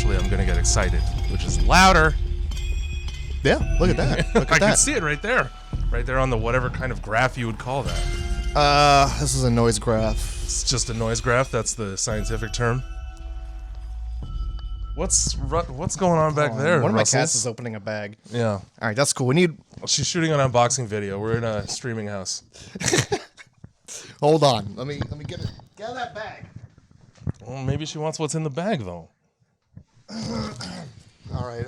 eventually I'm going to get excited, which is louder. Yeah, look at that. Look at I that. can see it right there. Right there on the whatever kind of graph you would call that. This is a noise graph. It's just a noise graph. That's the scientific term. What's going on back there, One of my Russell? cats is opening a bag. Yeah. All right, that's cool. We need... She's shooting an unboxing video. We're in a streaming house. Hold on. Let me get it. Get out of that bag. Well, maybe she wants what's in the bag, though. All right.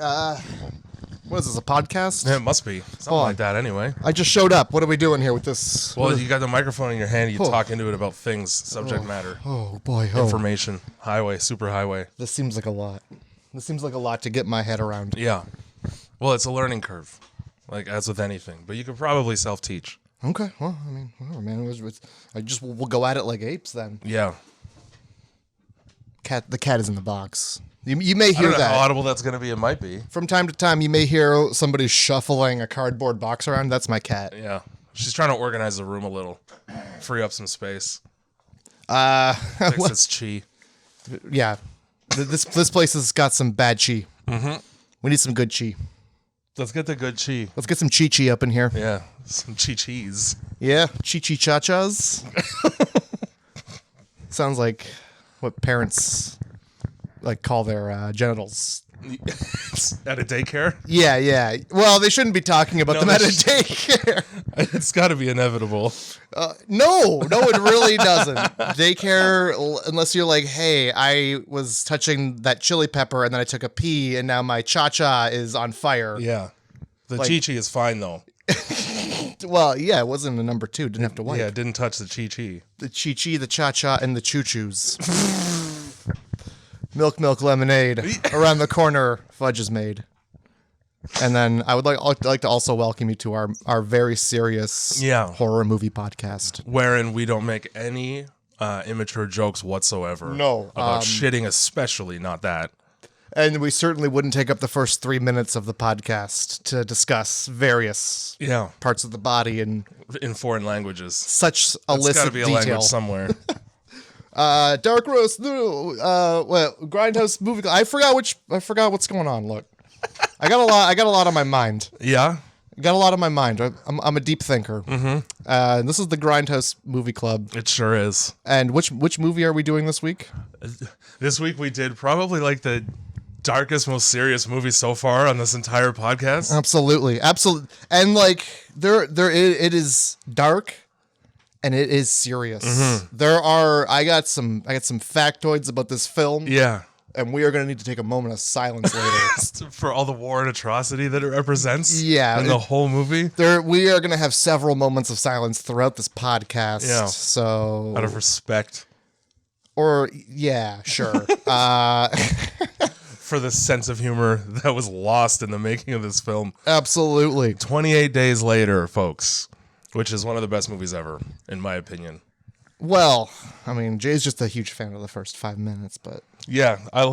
What is this, a podcast? Yeah, it must be. Something like that, anyway. I just showed up. What are we doing here with this? Well, you got the microphone in your hand. You talk into it about things, subject matter, Oh, boy. Oh. information, highway, super highway. This seems like a lot. This seems like a lot to get my head around. Yeah. Well, it's a learning curve, like as with anything. But you could probably self-teach. Okay. Well, I mean, whatever, man. We'll go at it like apes then. Yeah. The cat is in the box. You may I hear don't know how that. audible that's going to be. It might be. From time to time, you may hear somebody shuffling a cardboard box around. That's my cat. Yeah. She's trying to organize the room a little, free up some space. Fix What- its chi. Yeah. This place has got some bad chi. Mm-hmm. We need some good chi. Let's get the good chi. Let's get some chi up in here. Yeah. Some chi-chis. Yeah, chi-chi-cha-chas. Sounds like what parents like call their genitals. At a daycare? Yeah. Well, they shouldn't be talking about them at a they daycare. It's got to be inevitable. No, it really doesn't. Daycare, unless you're like, hey, I was touching that chili pepper and then I took a pee and now my cha-cha is on fire. Yeah. The Like- chi-chi is fine, though. Well, yeah, it wasn't a number 2. Didn't have to wipe. Yeah, it didn't touch the chi-chi. The chi-chi, the cha-cha, and the choo-choos. Milk, lemonade. Around the corner, fudge is made. And then I would like to also welcome you to our very serious horror movie podcast. Wherein we don't make any immature jokes whatsoever. No, About shitting especially, not that. And we certainly wouldn't take up the first 3 minutes of the podcast to discuss various Yeah. parts of the body and In foreign languages. such It's got illicit to be a detail. language somewhere. Dark roast, grindhouse movie. I forgot what's going on. Look, I got a lot on my mind. Yeah? Got a lot on my mind. I'm a deep thinker. Mm-hmm. This is the Grindhouse Movie Club. It sure is. And which movie are we doing this week? This week we did probably like the darkest, most serious movie so far on this entire podcast. Absolutely. And like it is dark and it is serious. Mm-hmm. I got some factoids about this film. Yeah. And we are going to need to take a moment of silence later. For all the war and atrocity that it represents. Yeah. In the whole movie. We are going to have several moments of silence throughout this podcast. Yeah. So Out of respect. Or yeah, sure. For the sense of humor that was lost in the making of this film. Absolutely. 28 days later, folks. Which is one of the best movies ever, in my opinion. Well, I mean, Jay's just a huge fan of the first 5 minutes, but Yeah, I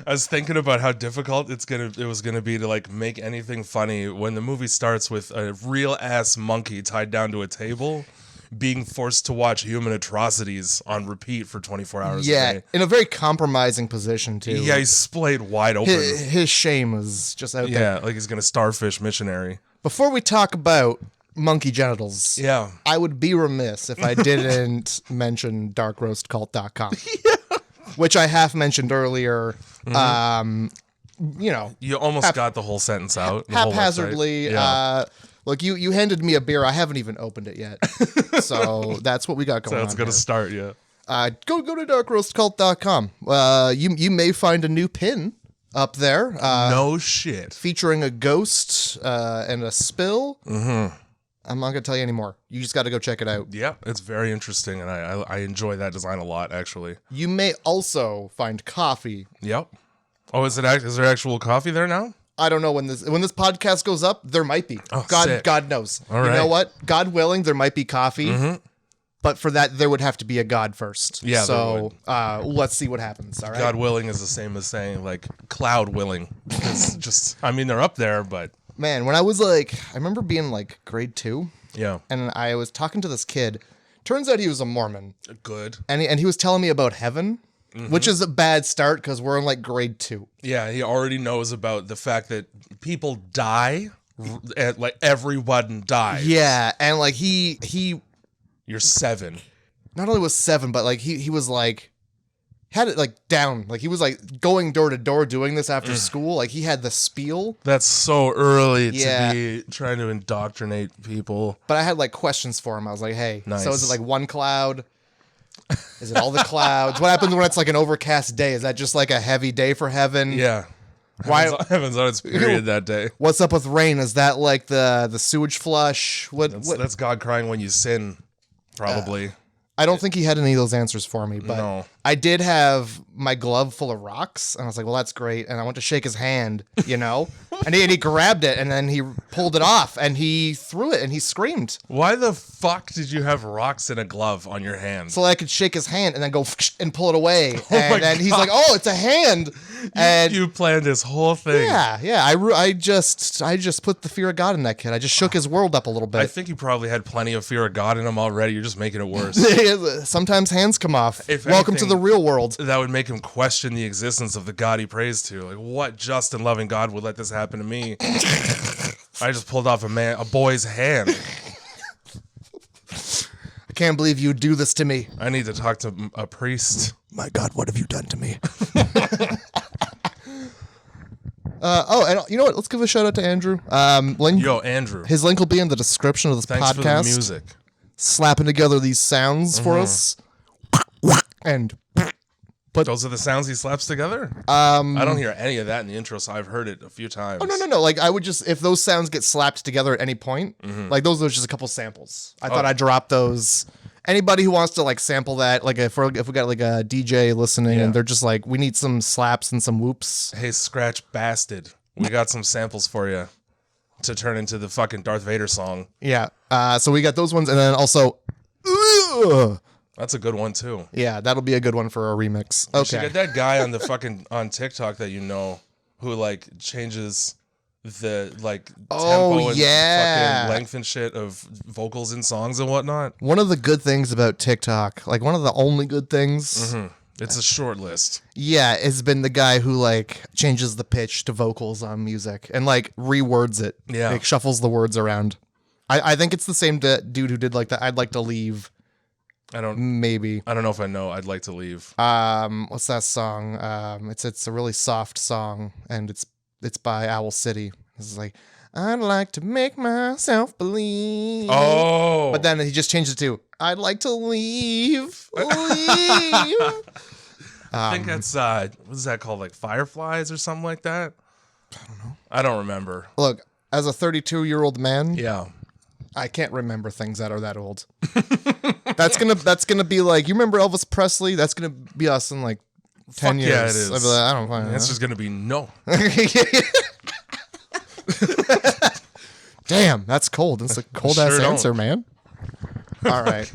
was thinking about how difficult it was gonna be to like make anything funny when the movie starts with a real ass monkey tied down to a table being forced to watch human atrocities on repeat for 24 hours a day. in a very compromising position too. Yeah, he's splayed wide open. His shame was just out there. Yeah, like he's gonna starfish missionary. Before we talk about monkey genitals, Yeah. I would be remiss if I didn't mention darkroastcult.com, which I half mentioned earlier. You almost got the whole sentence out. The whole haphazardly. website. Yeah. Look, you handed me a beer. I haven't even opened it yet. So that's what we got going on. That's gonna here. start, yeah. Go to darkroastcult.com. You may find a new pin up there. No shit. Featuring a ghost and a spill. Mm-hmm. I'm not going to tell you anymore. You just got to go check it out. Yeah, it's very interesting, and I enjoy that design a lot, actually. You may also find coffee. Yep. Oh, is there actual coffee there now? I don't know when this podcast goes up. There might be. Oh, God, sick. God knows. All You know right. what? God willing, there might be coffee. Mm-hmm. But for that, there would have to be a God first. Yeah, So let's see what happens. All right. God willing is the same as saying like cloud willing. It's just, I mean, they're up there, but Man, when I was like, I remember being like grade 2, yeah, and I was talking to this kid. Turns out he was a Mormon, good. and he was telling me about heaven. which is a bad start because we're in like grade 2. Yeah, he already knows about the fact that people die, and like everyone dies. Yeah, and like he You're 7. not only was 7, but like he was like had it like down. Like he was like going door to door doing this after school. Like he had the spiel. That's so early Yeah. to be trying to indoctrinate people. But I had like questions for him. I was like, hey, Nice. so is it like one cloud? Is it all the clouds? What happens when it's like an overcast day? Is that just like a heavy day for heaven? Yeah. Why? Heaven's on its period that day. What's up with rain? Is that like the sewage flush? That's God crying when you sin, probably. I don't think he had any of those answers for me, but No. I did have my glove full of rocks, and I was like, well, that's great. And I went to shake his hand, you know, and he grabbed it, and then he pulled it off, and he threw it, and he screamed. Why the fuck did you have rocks in a glove on your hand? So I could shake his hand and then go and pull it away. my And then he's like, oh, it's a hand. And you planned this whole thing. yeah. I just put the fear of God in that kid. I just shook his world up a little I bit. think you probably had plenty of fear of God in him already. You're just making it worse. Sometimes hands come off. If Welcome to anything- the real world. That would make him question the existence of the God he prays to. Like, what just and loving God would let this happen to me? I just pulled off a boy's hand. I can't believe you do this to me. I need to talk to a priest. My God, what have you done to me? And you know what? Let's give a shout out to Andrew. Yo, Andrew. His link will be in the description of this Thanks podcast. for the music. Slapping together these sounds for us. And Those are the sounds he slaps together? I don't hear any of that in the intro, so I've heard it a few times. oh no. Like I would just, if those sounds get slapped together at any point, like those are just a couple samples. I thought I'd drop those. Anybody who wants to like sample that, like if we got like a DJ listening and they're just like, we need some slaps and some whoops. Hey, Scratch Bastard. We got some samples for you to turn into the fucking Darth Vader song. Yeah. So we got those ones, and then also, That's a good one, too. yeah, that'll be a good one for a remix. You should Okay. get that guy on the fucking on TikTok that you know who like changes the like tempo and fucking length and shit of vocals in songs and whatnot. One of the good things about TikTok, like one of the only good things, It's a short list. yeah, has been the guy who like changes the pitch to vocals on music and like rewords it. Yeah. Like shuffles the words around. I think it's the same dude who did like the I'd Like to Leave, I don't maybe. know if I know I'd Like to Leave. What's that song? It's a really soft song, and it's by Owl City. It's like, I'd like to make myself believe. Oh. But then he just changed it to, I'd like to leave. I think that's what is that called? Like Fireflies or something like that? I don't know. I don't remember. Look, as a 32-year-old man, Yeah. I can't remember things that are that old. That's gonna be like, you remember Elvis Presley? That's gonna be us in like 10 Fuck years. yeah, it is. I'd be like, I don't find It's just gonna be no. Damn, that's cold. That's a cold ass Sure don't. answer, man. All right.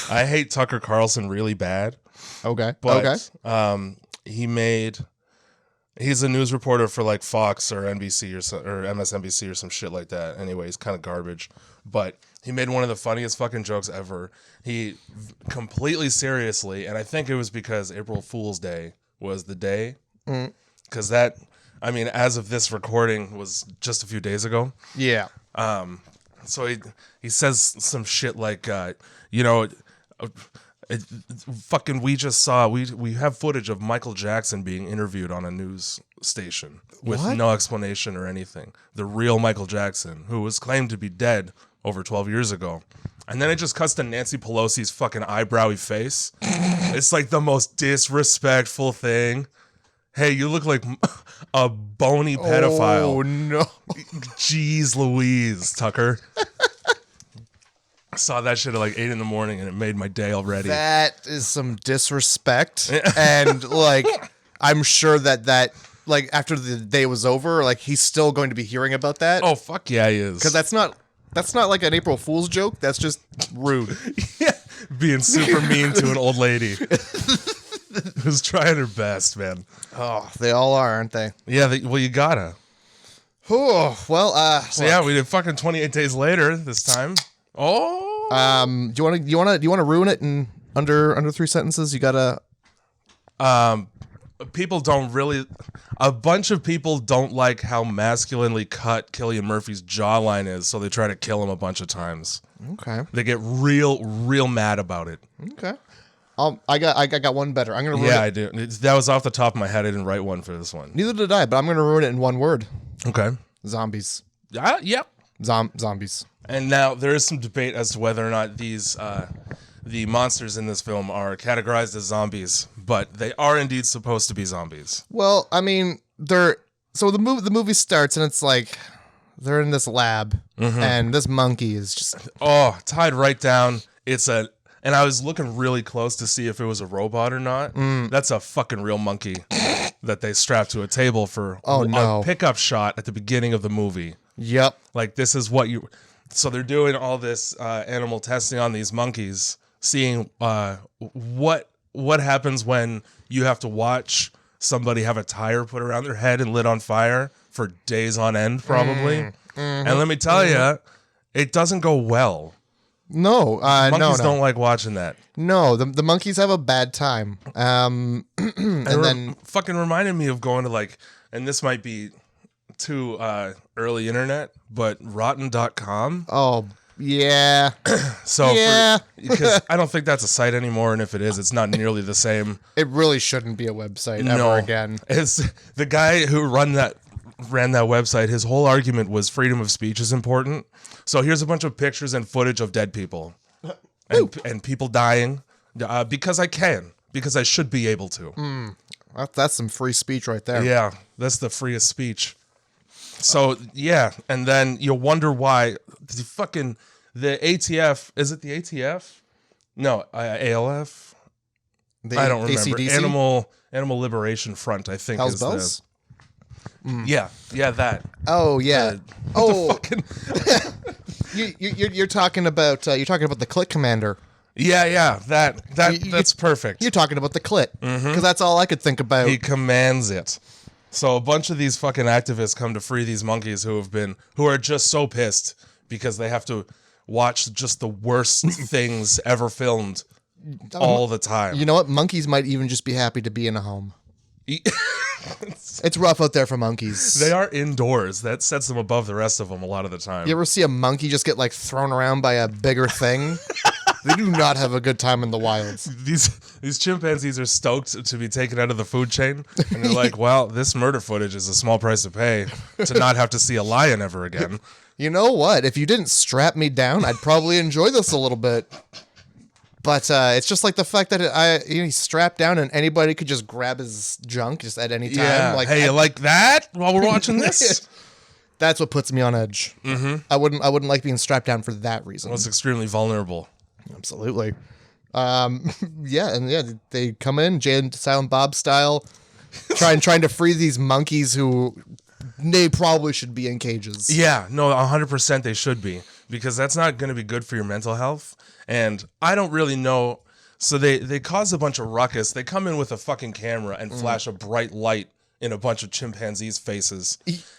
I hate Tucker Carlson really bad. Okay. But he's a news reporter for like Fox or NBC or MSNBC or some shit like that. Anyway, he's kind of garbage. But he made one of the funniest fucking jokes ever. He completely seriously, and I think it was because April Fool's Day was the day. Because that, I mean, as of this recording was just a few days ago. Yeah. So he says some shit like, fucking we just saw we have footage of Michael Jackson being interviewed on a news station with What? no explanation or anything. The real Michael Jackson, who was claimed to be dead over 12 years ago. And then it just cuts to Nancy Pelosi's fucking eyebrowy face. It's like the most disrespectful thing. Hey, you look like a bony pedophile. Oh no. Jeez Louise, Tucker. I saw that shit at like 8 a.m. and it made my day already. That is some disrespect. And like, I'm sure that like after the day was over, like he's still going to be hearing about that. Oh, fuck yeah, he is. Because that's not like an April Fool's joke. That's just rude. Being super mean to an old lady who's trying her best, man. Oh, they all are, aren't they? Yeah, well, you gotta. Oh, well, So yeah, we did fucking 28 days later this time. Oh, do you want to ruin it in under 3 sentences? You got a People don't really. A bunch of people don't like how masculinely cut Cillian Murphy's jawline is, so they try to kill him a bunch of times. Okay. They get real mad about it. Okay. I got one better. I'm gonna ruin Yeah, it. I do. That was off the top of my head. I didn't write one for this one. Neither did I, but I'm gonna ruin it in one word. Okay. Zombies. Yep. Zombies. And now there is some debate as to whether or not these the monsters in this film are categorized as zombies, but they are indeed supposed to be zombies. Well, I mean, the movie starts and it's like they're in this lab and this monkey is just Tied right down. And I was looking really close to see if it was a robot or not. That's a fucking real monkey that they strapped to a table for a pickup shot at the beginning of the movie. Yep. Like, this is what you... So they're doing all this animal testing on these monkeys, seeing what happens when you have to watch somebody have a tire put around their head and lit on fire for days on end, probably. And let me tell you, it doesn't go well. No, Monkeys don't like watching that. No, the monkeys have a bad time. And then fucking reminded me of going to, like, and this might be too early internet, but rotten.com. Oh, yeah. So yeah. Because I don't think that's a site anymore, and if it is, it's not nearly the same. It really shouldn't be a website ever again. It's the guy who ran that website. His whole argument was freedom of speech is important. So here's a bunch of pictures and footage of dead people and people dying because I should be able to. That's some free speech right there. Yeah, that's the freest speech. So yeah, and then you'll wonder why the ATF, is it the ATF? No, ALF. I don't remember. AC/DC? Animal Liberation Front, I think. Hell's is Bells? Yeah, that. Oh yeah. You're talking about the Clit Commander. Yeah, that's perfect. You're talking about the Clit because that's all I could think about. He commands it. So a bunch of these fucking activists come to free these monkeys who are just so pissed because they have to watch just the worst things ever filmed all the time. You know what? Monkeys might even just be happy to be in a home. It's rough out there for monkeys. They are indoors. That sets them above the rest of them a lot of the time. You ever see a monkey just get like thrown around by a bigger thing? They do not have a good time in the wilds. These chimpanzees are stoked to be taken out of the food chain, and they're like, "Well, this murder footage is a small price to pay to not have to see a lion ever again." You know what? If you didn't strap me down, I'd probably enjoy this a little bit. But it's just like the fact that he's strapped down and anybody could just grab his junk just at any time. Yeah. Like, hey, you like that while we're watching this? That's what puts me on edge. Mm-hmm. I wouldn't like being strapped down for that reason. Well, it's extremely vulnerable. Absolutely. They come in, Jay and Silent Bob style, trying to free these monkeys who they probably should be in cages. Yeah, no, 100% they should be, because that's not going to be good for your mental health. And I don't really know. So they cause a bunch of ruckus. They come in with a fucking camera and flash a bright light in a bunch of chimpanzees' faces.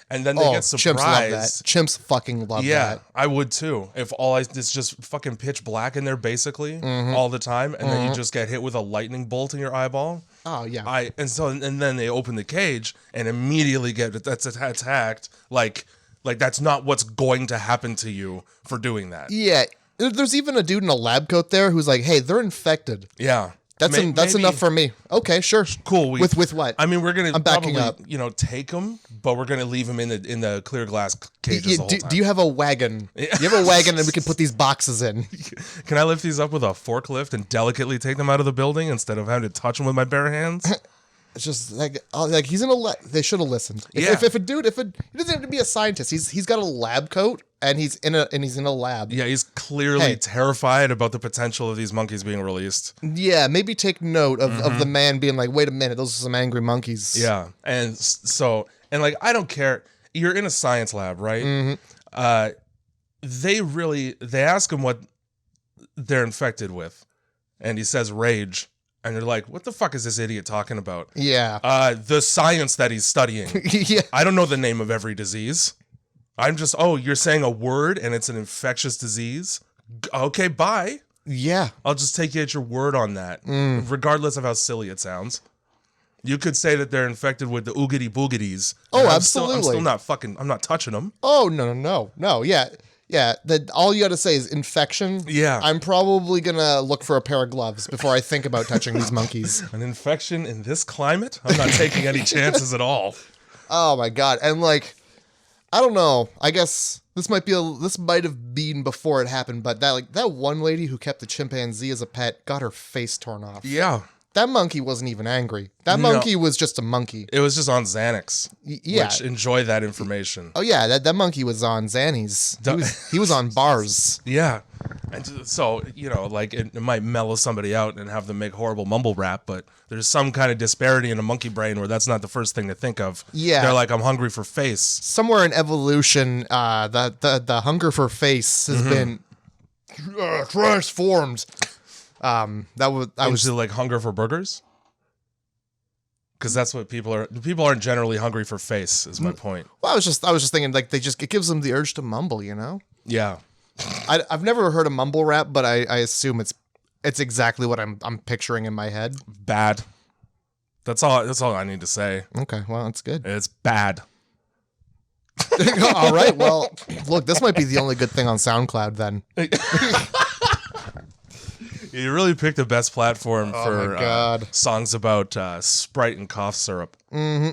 And then they get surprised. Chimps love that. Chimps fucking love that. Yeah, I would too. If it's just fucking pitch black in there basically all the time, and then you just get hit with a lightning bolt in your eyeball. Oh yeah. And then they open the cage and immediately that's attacked. Like that's not what's going to happen to you for doing that. Yeah. There's even a dude in a lab coat there who's like, "Hey, they're infected." Yeah. That's enough for me. Okay, sure. Cool. With what? I mean, we're gonna I'm backing up. Take them, but we're gonna leave them in the clear glass cages the whole time. Do you have a wagon? Yeah. You have a wagon, and we can put these boxes in. Can I lift these up with a forklift and delicately take them out of the building instead of having to touch them with my bare hands? It's just like he's in a lab. They should have listened. If a dude, he doesn't have to be a scientist. He's got a lab coat and he's in a lab. Yeah, he's clearly terrified about the potential of these monkeys being released. Yeah, maybe take note of the man being like, wait a minute, those are some angry monkeys. Yeah, and so I don't care. You're in a science lab, right? Mm-hmm. They ask him what they're infected with, and he says rage. And you're like, what the fuck is this idiot talking about? Yeah. The science that he's studying. Yeah. I don't know the name of every disease. I'm just, you're saying a word and it's an infectious disease? Okay, bye. Yeah. I'll just take you at your word on that, regardless of how silly it sounds. You could say that they're infected with the oogity boogities. Oh, I'm absolutely. still not fucking. I'm not touching them. Oh, no. Yeah. That all you got to say is infection. Yeah. I'm probably going to look for a pair of gloves before I think about touching these monkeys. An infection in this climate? I'm not taking any chances at all. Oh my God. And like, I don't know. I guess this might have been before it happened, but that one lady who kept the chimpanzee as a pet got her face torn off. Yeah. That monkey wasn't even angry. That monkey was just a monkey. It was just on Xanax. Yeah. Which, enjoy that information. Oh yeah, that monkey was on Xannies. He was on bars. Yeah. And so, like it might mellow somebody out and have them make horrible mumble rap, but there's some kind of disparity in a monkey brain where that's not the first thing to think of. Yeah. They're like, I'm hungry for face. Somewhere in evolution, the hunger for face has been transformed. I was like hunger for burgers? Because that's what people are. People aren't generally hungry for face, is my point. Well, I was just thinking, like, it gives them the urge to mumble, Yeah. I've never heard a mumble rap, but I assume it's exactly what I'm picturing in my head. Bad. That's all I need to say. Okay, well, that's good. It's bad. All right, well, look, this might be the only good thing on SoundCloud then. You really picked the best platform Oh for my God. songs about Sprite and cough syrup. Mm-hmm.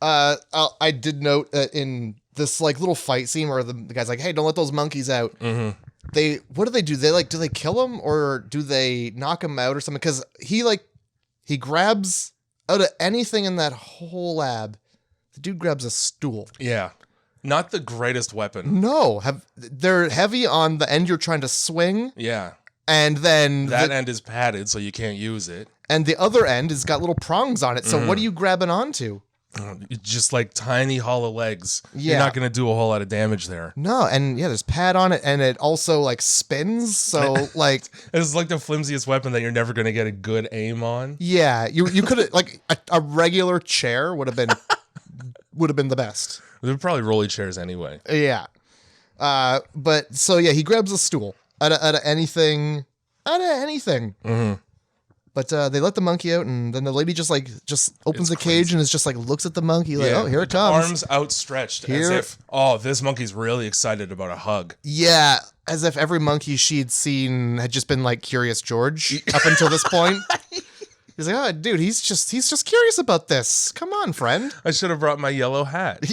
I did note that in this like little fight scene where the guy's like, "Hey, don't let those monkeys out." Mm-hmm. What do they do? Do they kill him or do they knock him out or something? Because he grabs out of anything in that whole lab. The dude grabs a stool. Yeah. Not the greatest weapon. No, they're heavy on the end you're trying to swing. Yeah. And then that end is padded, so you can't use it. And the other end has got little prongs on it. So what are you grabbing onto? Just like tiny hollow legs. Yeah. You're not going to do a whole lot of damage there. No, and yeah, there's pad on it, and it also like spins. So like it's like the flimsiest weapon that you're never going to get a good aim on. Yeah, you could have like a regular chair would have been the best. They're probably rolly chairs anyway. Yeah, but so yeah, he grabs a stool. Out of anything. Mm-hmm. But they let the monkey out, and then the lady just opens the cage and is just like looks at the monkey like, oh, here it comes. Arms outstretched as if, this monkey's really excited about a hug. Yeah, as if every monkey she'd seen had just been like Curious George up until this point. He's like, oh, dude, he's just curious about this. Come on, friend. I should have brought my yellow hat.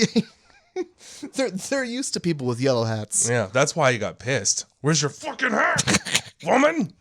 They're used to people with yellow hats. Yeah, that's why he got pissed. Where's your fucking hat, woman?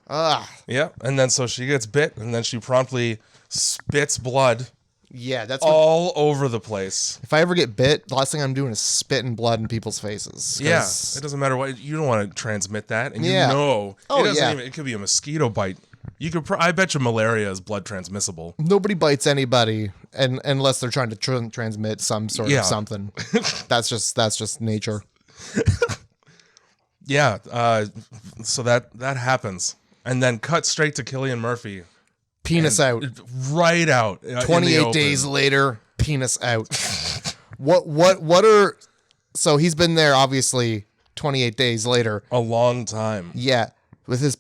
Yeah, and then so she gets bit, and then she promptly spits blood. Yeah, that's all over the place. If I ever get bit, the last thing I'm doing is spitting blood in people's faces. Yeah, it doesn't matter what, you don't want to transmit that, and it could be a mosquito bite. You could, I bet you malaria is blood transmissible. Nobody bites anybody, unless they're trying to transmit some sort of something. That's just nature. Yeah. So that happens, and then cut straight to Cillian Murphy. Penis out. Right out. 28 days later, penis out. What are? So he's been there obviously 28 days later. A long time. Yeah. With his,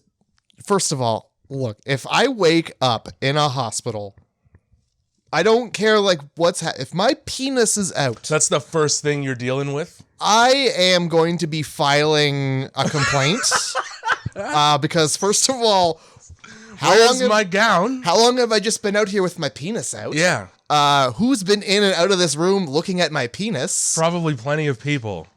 first of all. Look, if I wake up in a hospital, I don't care like if my penis is out. That's the first thing you're dealing with? I am going to be filing a complaint. Because first of all, where's my gown? How long have I just been out here with my penis out? Yeah. Who's been in and out of this room looking at my penis? Probably plenty of people.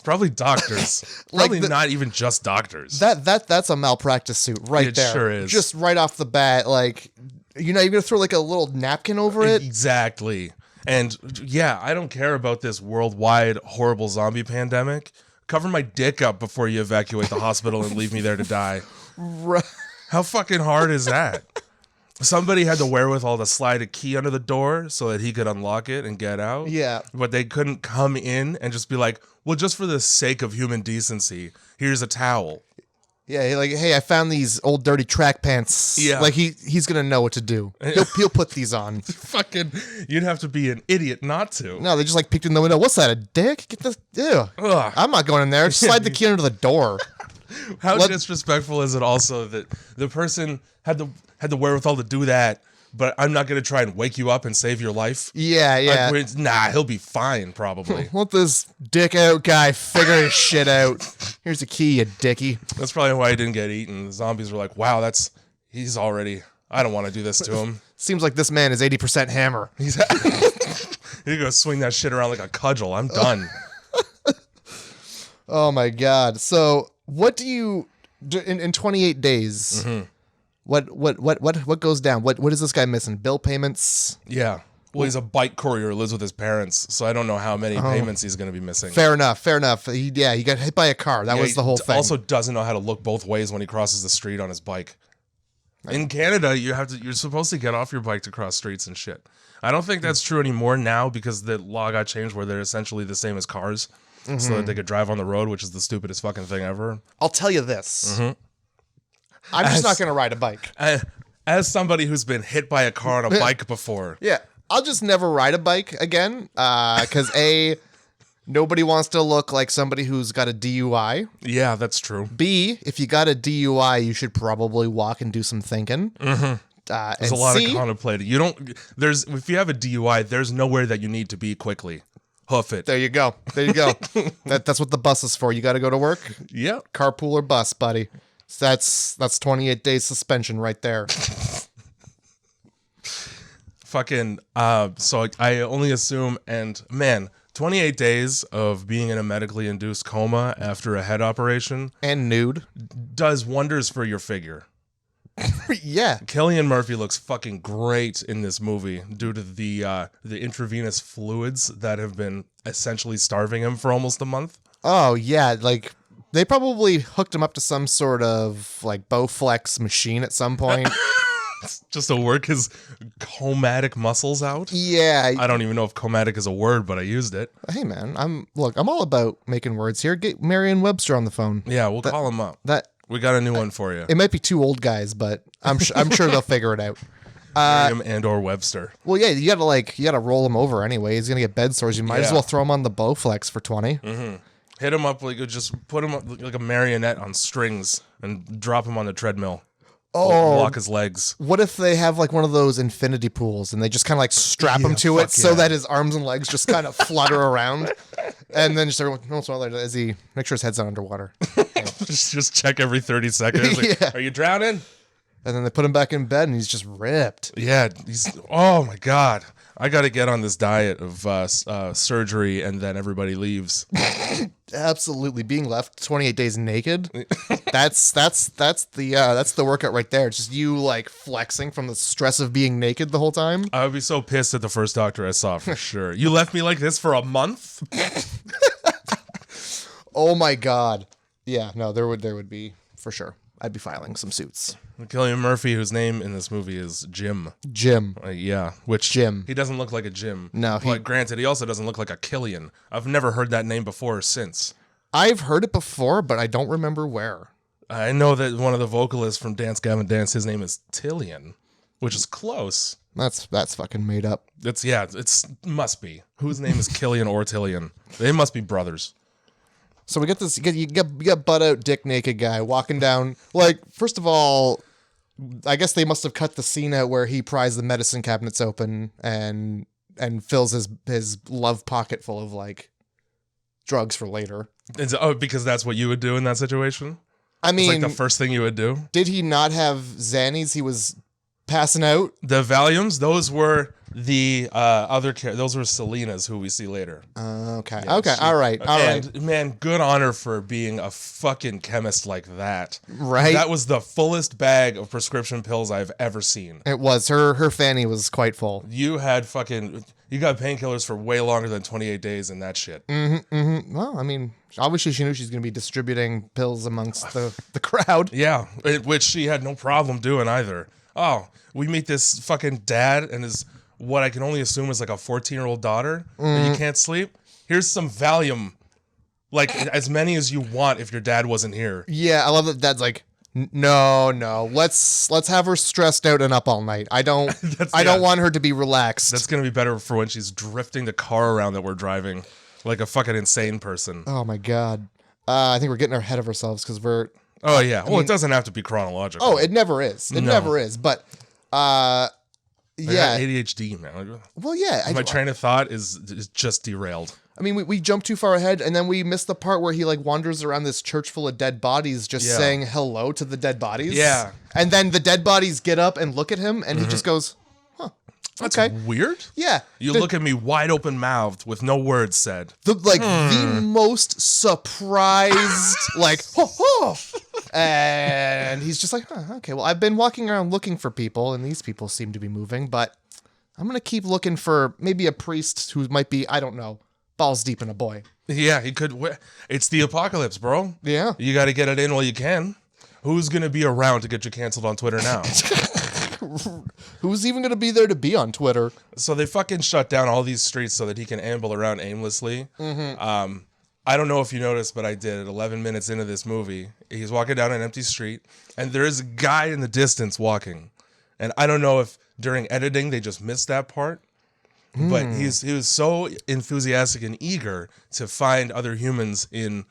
Probably doctors. Probably not even just doctors. That's a malpractice suit right there. It sure is. Just right off the bat, like, you're gonna throw like a little napkin over it? Exactly. And yeah, I don't care about this worldwide horrible zombie pandemic. Cover my dick up before you evacuate the hospital and leave me there to die. Right. How fucking hard is that? Somebody had the wherewithal to slide a key under the door so that he could unlock it and get out. Yeah. But they couldn't come in and just be like, well, just for the sake of human decency, here's a towel. Yeah, like, hey, I found these old dirty track pants. Yeah. Like he's gonna know what to do. He'll put these on. Fucking, you'd have to be an idiot not to. No, they just like peeked in the window. What's that, a dick? Get this, ew. Ugh. I'm not going in there. Just slide the key under the door. How disrespectful is it also that the person had the wherewithal to do that but I'm not going to try and wake you up and save your life. Yeah. Nah, he'll be fine, probably. Let this dick out guy figure his shit out. Here's the key, you dickie. That's probably why he didn't get eaten. The zombies were like, wow, he's already, I don't want to do this to him. Seems like this man is 80% hammer. He's you go swing that shit around like a cudgel. I'm done. Oh my God. So what do you do in 28 days? Mm-hmm. What goes down? What is this guy missing? Bill payments? Yeah. Well, he's a bike courier who lives with his parents, so I don't know how many payments he's going to be missing. Fair enough. He got hit by a car. That was the whole thing. Also doesn't know how to look both ways when he crosses the street on his bike. In Canada, you're supposed to get off your bike to cross streets and shit. I don't think that's true anymore now because the law got changed where they're essentially the same as cars, so that they could drive on the road, which is the stupidest fucking thing ever. I'll tell you this. I'm just not going to ride a bike. As somebody who's been hit by a car on a bike before. Yeah. I'll just never ride a bike again because A, nobody wants to look like somebody who's got a DUI. Yeah, that's true. B, if you got a DUI, you should probably walk and do some thinking. There's a lot of contemplating. If you have a DUI, there's nowhere that you need to be quickly. Hoof it. There you go. That's what the bus is for. You got to go to work. Yeah. Carpool or bus, buddy. So that's 28 days suspension right there. Fucking, so I only assume, and man, 28 days of being in a medically induced coma after a head operation. And nude. Does wonders for your figure. Yeah. Cillian Murphy looks fucking great in this movie due to the intravenous fluids that have been essentially starving him for almost a month. Oh, yeah, like... They probably hooked him up to some sort of like Bowflex machine at some point. Just to work his comatic muscles out? Yeah. I don't even know if comatic is a word, but I used it. Hey man, I'm all about making words here. Get Merriam-Webster on the phone. Yeah, we'll call him up. We got a new one for you. It might be two old guys, but I'm sure they'll figure it out. Merriam and or Webster. Well, yeah, you gotta roll him over anyway. He's gonna get bed sores. You might as well throw him on the Bowflex for 20. Mm-hmm. Hit him up, just put him up like a marionette on strings and drop him on the treadmill. Block his legs. What if they have like one of those infinity pools and they just kind of like strap him to it so that his arms and legs just kind of flutter around, and then just as he make sure his head's not underwater. just check every 30 seconds. Like, Are you drowning? And then they put him back in bed and he's just ripped. Yeah, oh my God. I got to get on this diet of surgery and then everybody leaves. Absolutely, being left 28 days naked. That's the workout right there. It's just you like flexing from the stress of being naked the whole time. I would be so pissed at the first doctor I saw for sure. You left me like this for a month? Oh my God. Yeah, no, there would be for sure. I'd be filing some suits. Cillian Murphy, whose name in this movie is Jim. Which Jim. He doesn't look like a Jim. No. But granted, he also doesn't look like a Killian. I've never heard that name before or since. I've heard it before, but I don't remember where. I know that one of the vocalists from Dance Gavin Dance, his name is Tillian, which is close. That's fucking made up. It's must be. Whose name is Killian or Tillian? They must be brothers. So we get this. You got butt out, dick naked guy walking down. Like, first of all, I guess they must have cut the scene out where he pries the medicine cabinets open and fills his love pocket full of like drugs for later. Because that's what you would do in that situation. I mean, it's like the first thing you would do. Did he not have Xannies? He was passing out. The Valiums, those were the those were Selena's, who we see later. Okay. Yeah, okay. All right. Man, good on her for being a fucking chemist like that. Right. That was the fullest bag of prescription pills I've ever seen. It was. Her fanny was quite full. You got painkillers for way longer than 28 days in that shit. Mm-hmm, mm-hmm. Well, I mean, obviously she knew she's going to be distributing pills amongst the crowd. Yeah, which she had no problem doing either. Oh, we meet this fucking dad and his, what I can only assume is like a 14-year-old daughter, and you can't sleep. Here's some Valium, like as many as you want if your dad wasn't here. Yeah, I love that dad's like, no, let's have her stressed out and up all night. I don't want her to be relaxed. That's gonna be better for when she's drifting the car around that we're driving, like a fucking insane person. Oh my God, I think we're getting ahead of ourselves because we're. Oh yeah, well, it doesn't have to be chronological. Oh, it never is. It never is. But I Yeah. got ADHD, man. Well, yeah. My train of thought is just derailed. I mean, we jumped too far ahead, and then we missed the part where he like wanders around this church full of dead bodies, just saying hello to the dead bodies. Yeah. And then the dead bodies get up and look at him, and he just goes, "Huh, That's okay, weird. yeah." You look at me wide open mouthed with no words said. The most surprised, like, ho ho, and he's just like, huh, okay. Well, I've been walking around looking for people, and these people seem to be moving, but I'm gonna keep looking for maybe a priest who might be, I don't know, balls deep in a boy. Yeah, he could. It's the apocalypse, bro. Yeah. You got to get it in while you can. Who's going to be around to get you canceled on Twitter now? Who's even gonna be there to be on Twitter? So they fucking shut down all these streets so that he can amble around aimlessly. I don't know if you noticed, but I did. 11 minutes into this movie, he's walking down an empty street, and there is a guy in the distance walking. And I don't know if during editing they just missed that part, but he was so enthusiastic and eager to find other humans in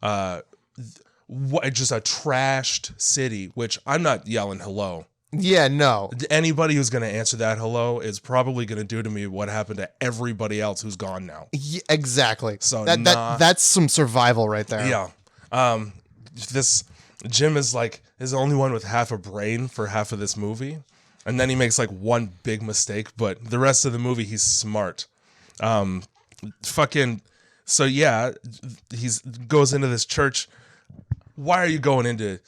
just a trashed city, which I'm not yelling hello. Yeah, no. Anybody who's going to answer that hello is probably going to do to me what happened to everybody else who's gone now. Yeah, exactly. So that's some survival right there. Yeah. This Jim is the only one with half a brain for half of this movie. And then he makes like one big mistake, but the rest of the movie, he's smart. So yeah, goes into this church. Why are you going into?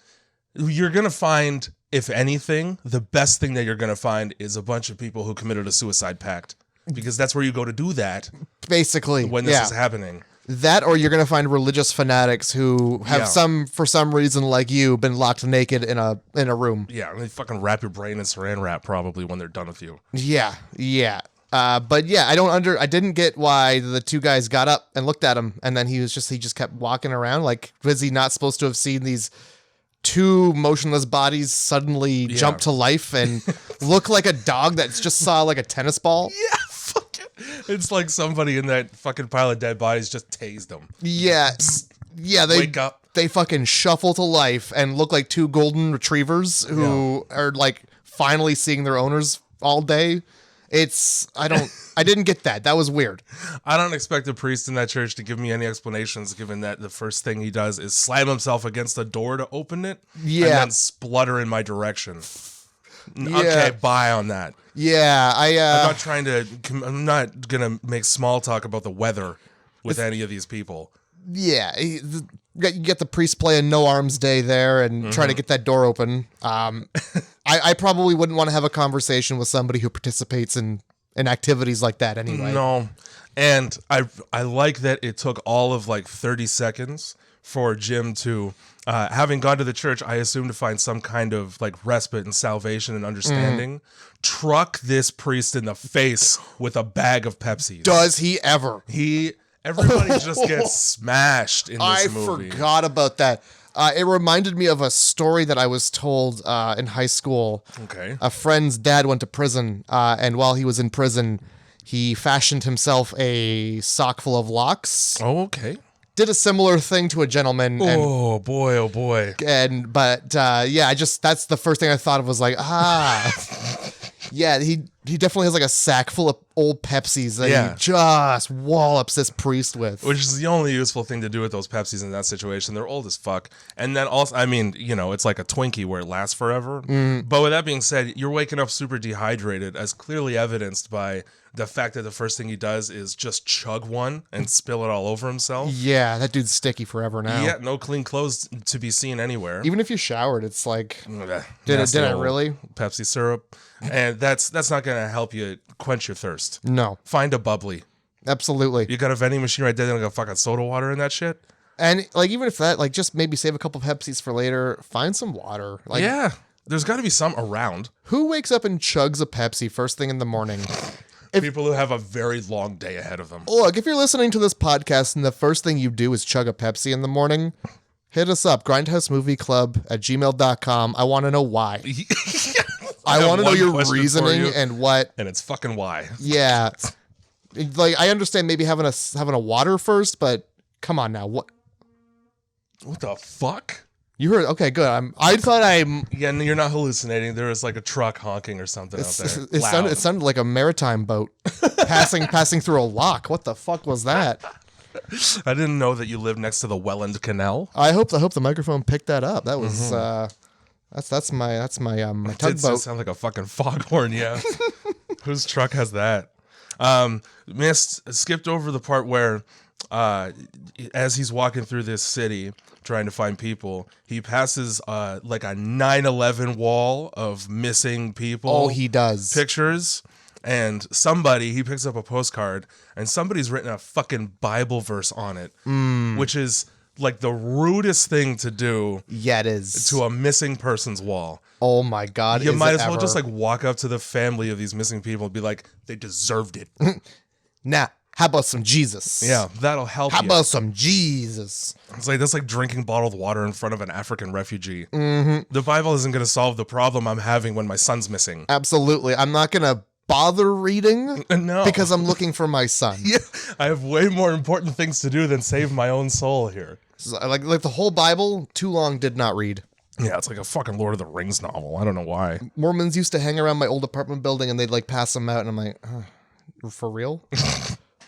You're gonna find, if anything, the best thing that you're gonna find is a bunch of people who committed a suicide pact, because that's where you go to do that. Basically, when this is happening. That, or you're gonna find religious fanatics who have for some reason, like you, been locked naked in a room. Yeah, and they fucking wrap your brain in saran wrap probably when they're done with you. Yeah. But yeah, I didn't get why the two guys got up and looked at him, and then he just kept walking around. Like, was he not supposed to have seen these two motionless bodies suddenly jump to life and look like a dog that just saw like a tennis ball? Yeah, fuck it. It's like somebody in that fucking pile of dead bodies just tased them. Yeah. Yeah, they wake up. They fucking shuffle to life and look like two golden retrievers who are like finally seeing their owners all day. I didn't get that. That was weird. I don't expect a priest in that church to give me any explanations, given that the first thing he does is slam himself against the door to open it. Yeah. And then splutter in my direction. Yeah. Okay, bye on that. Yeah, I'm not gonna make small talk about the weather with any of these people. Yeah, you get the priest playing No Arms Day there and try to get that door open. I probably wouldn't want to have a conversation with somebody who participates in activities like that anyway. No, and I like that it took all of like 30 seconds for Jim to, having gone to the church, I assume to find some kind of like respite and salvation and understanding, truck this priest in the face with a bag of Pepsi. Does he ever? Everybody just gets smashed in this movie. I forgot about that. It reminded me of a story that I was told in high school. Okay. A friend's dad went to prison, and while he was in prison, he fashioned himself a sock full of locks. Oh, okay. Did a similar thing to a gentleman. Oh boy! But that's the first thing I thought of was like, yeah, he definitely has like a sack full of old Pepsis that he just wallops this priest with. Which is the only useful thing to do with those Pepsis in that situation. They're old as fuck. And then also, I mean, it's like a Twinkie where it lasts forever. But with that being said, you're waking up super dehydrated, as clearly evidenced by the fact that the first thing he does is just chug one and spill it all over himself. Yeah, that dude's sticky forever now. Yeah, no clean clothes to be seen anywhere. Even if you showered, it's like, did I really? Pepsi syrup. And that's not going to help you quench your thirst. No. Find a bubbly. Absolutely. You got a vending machine right there and got fucking soda water in that shit? And like, even if that, like, just maybe save a couple of Pepsis for later, find some water. Like, yeah, there's got to be some around. Who wakes up and chugs a Pepsi first thing in the morning? People who have a very long day ahead of them. Look, if you're listening to this podcast and the first thing you do is chug a Pepsi in the morning, hit us up, grindhousemovieclub@gmail.com. I want to know why. I want to know your reasoning and what. And it's fucking why. Yeah. Like, I understand maybe having a water first, but come on now. What the fuck? You heard? Okay, good. I thought Yeah, and you're not hallucinating. There was like a truck honking or something out there. it sounded like a maritime boat passing through a lock. What the fuck was that? I didn't know that you lived next to the Welland Canal. I hope the microphone picked that up. That was that's my my It did tugboat. sound like a fucking foghorn. Yeah, whose truck has that? Skipped over the part where, as he's walking through this city trying to find people, he passes like a 9/11 wall of missing people. Oh, he does. Pictures. And he picks up a postcard, and somebody's written a fucking Bible verse on it, which is like the rudest thing to do. Yeah, it is. To a missing person's wall. Oh my God. You might as well just like walk up to the family of these missing people and be like, they deserved it. Nah, how about some Jesus? Yeah, that'll help How you. about some Jesus? It's like that's like drinking bottled water in front of an African refugee. The Bible isn't going to solve the problem I'm having when my son's missing. Absolutely. I'm not going to bother reading No. because I'm looking for my son. Yeah, I have way more important things to do than save my own soul here. Like the whole Bible, too long did not read. Yeah, it's like a fucking Lord of the Rings novel. I don't know why. Mormons used to hang around my old apartment building and they'd like pass them out and I'm like, for real?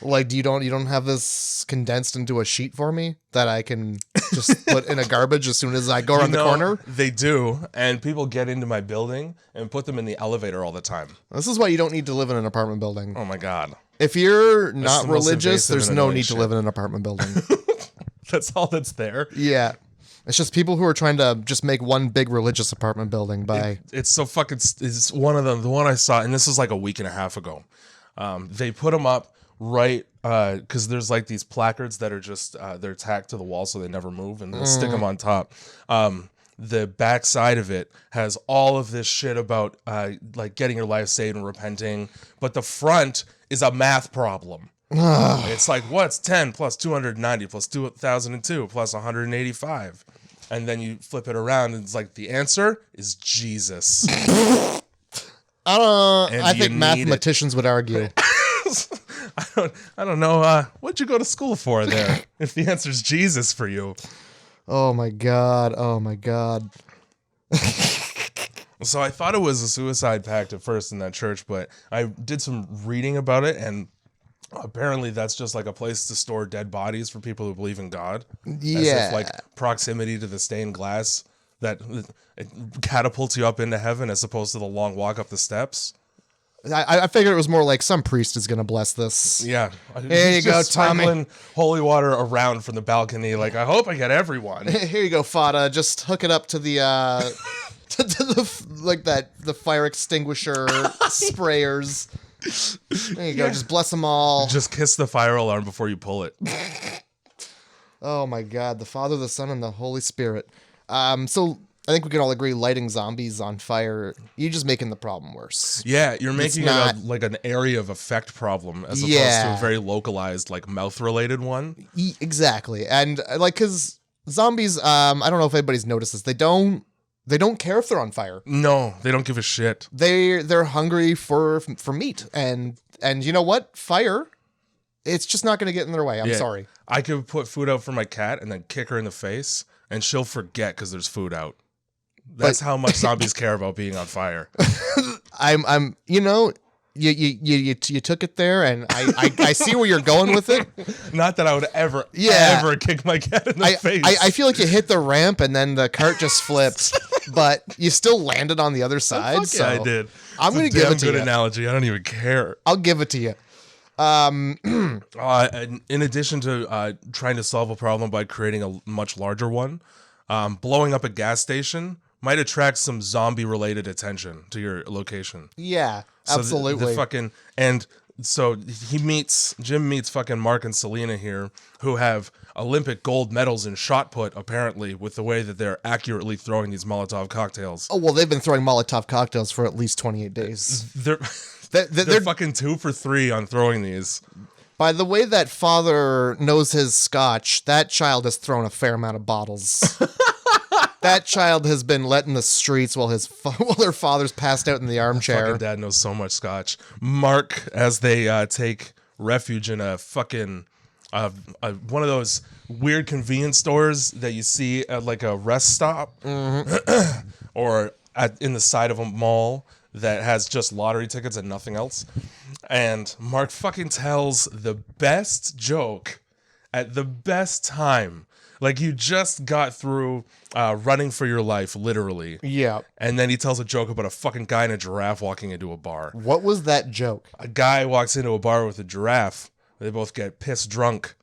Like, you don't have this condensed into a sheet for me that I can just put in a garbage as soon as I go around the corner? They do, and people get into my building and put them in the elevator all the time. This is why you don't need to live in an apartment building. Oh my God. If you're not the most religious, invasive there's and no annoying need to shit. live in an apartment building. That's all that's there. Yeah. It's just people who are trying to just make one big religious apartment building by... It's so fucking... It's one of them. The one I saw, and this is like a week and a half ago. They put them up right... Because there's like these placards that are just... they're tacked to the wall so they never move, and they'll stick them on top. The back side of it has all of this shit about like getting your life saved and repenting. But the front is a math problem. It's like, what's 10 plus 290 plus 2002 plus 185? And then you flip it around and it's like, the answer is Jesus. I think mathematicians would argue. I don't know. What'd you go to school for there? If the answer's Jesus for you. Oh my God. Oh my God. So I thought it was a suicide pact at first in that church, but I did some reading about it, and apparently that's just like a place to store dead bodies for people who believe in God. Yeah. As if like proximity to the stained glass that it catapults you up into heaven as opposed to the long walk up the steps. I figured it was more like some priest is going to bless this. Yeah. Here you go, Tommy. Sprinkling holy water around from the balcony. Like, I hope I get everyone. Here you go, Fada. Just hook it up to the to the like the fire extinguisher sprayers. There you go. Just bless them all. Just kiss the fire alarm before you pull it. Oh my God, the Father, the Son, and the Holy Spirit. So I think we can all agree lighting zombies on fire, you're just making the problem worse. Yeah, you're making it like an area of effect problem as opposed to a very localized, like mouth-related one. Exactly. And like, because zombies, I don't know if anybody's noticed this, they don't care if they're on fire. No, they don't give a shit. They're hungry for meat. And you know what? Fire, it's just not going to get in their way. I'm sorry. I could put food out for my cat and then kick her in the face, and she'll forget because there's food out. That's how much zombies care about being on fire. I'm you know, you took it there, and I see where you're going with it. Not that I would ever kick my cat in the face. I feel like you hit the ramp and then the cart just flipped, but you still landed on the other side. Fuck yeah, I did. I'm going to give it to you. Good analogy. I don't even care. I'll give it to you. In addition to trying to solve a problem by creating a much larger one, blowing up a gas station might attract some zombie-related attention to your location. Yeah, absolutely. So Jim meets fucking Mark and Selena here, who have Olympic gold medals in shot put, apparently, with the way that they're accurately throwing these Molotov cocktails. Oh, well, they've been throwing Molotov cocktails for at least 28 days. They're fucking 2 for 3 on throwing these. By the way that father knows his scotch, that child has thrown a fair amount of bottles. That child has been let in the streets while their father's passed out in the armchair. Fucking dad knows so much scotch. Mark, as they take refuge in a fucking one of those weird convenience stores that you see at like a rest stop or in the side of a mall that has just lottery tickets and nothing else. And Mark fucking tells the best joke at the best time. Like you just got through running for your life, literally. Yeah. And then he tells a joke about a fucking guy and a giraffe walking into a bar. What was that joke? A guy walks into a bar with a giraffe. They both get pissed drunk.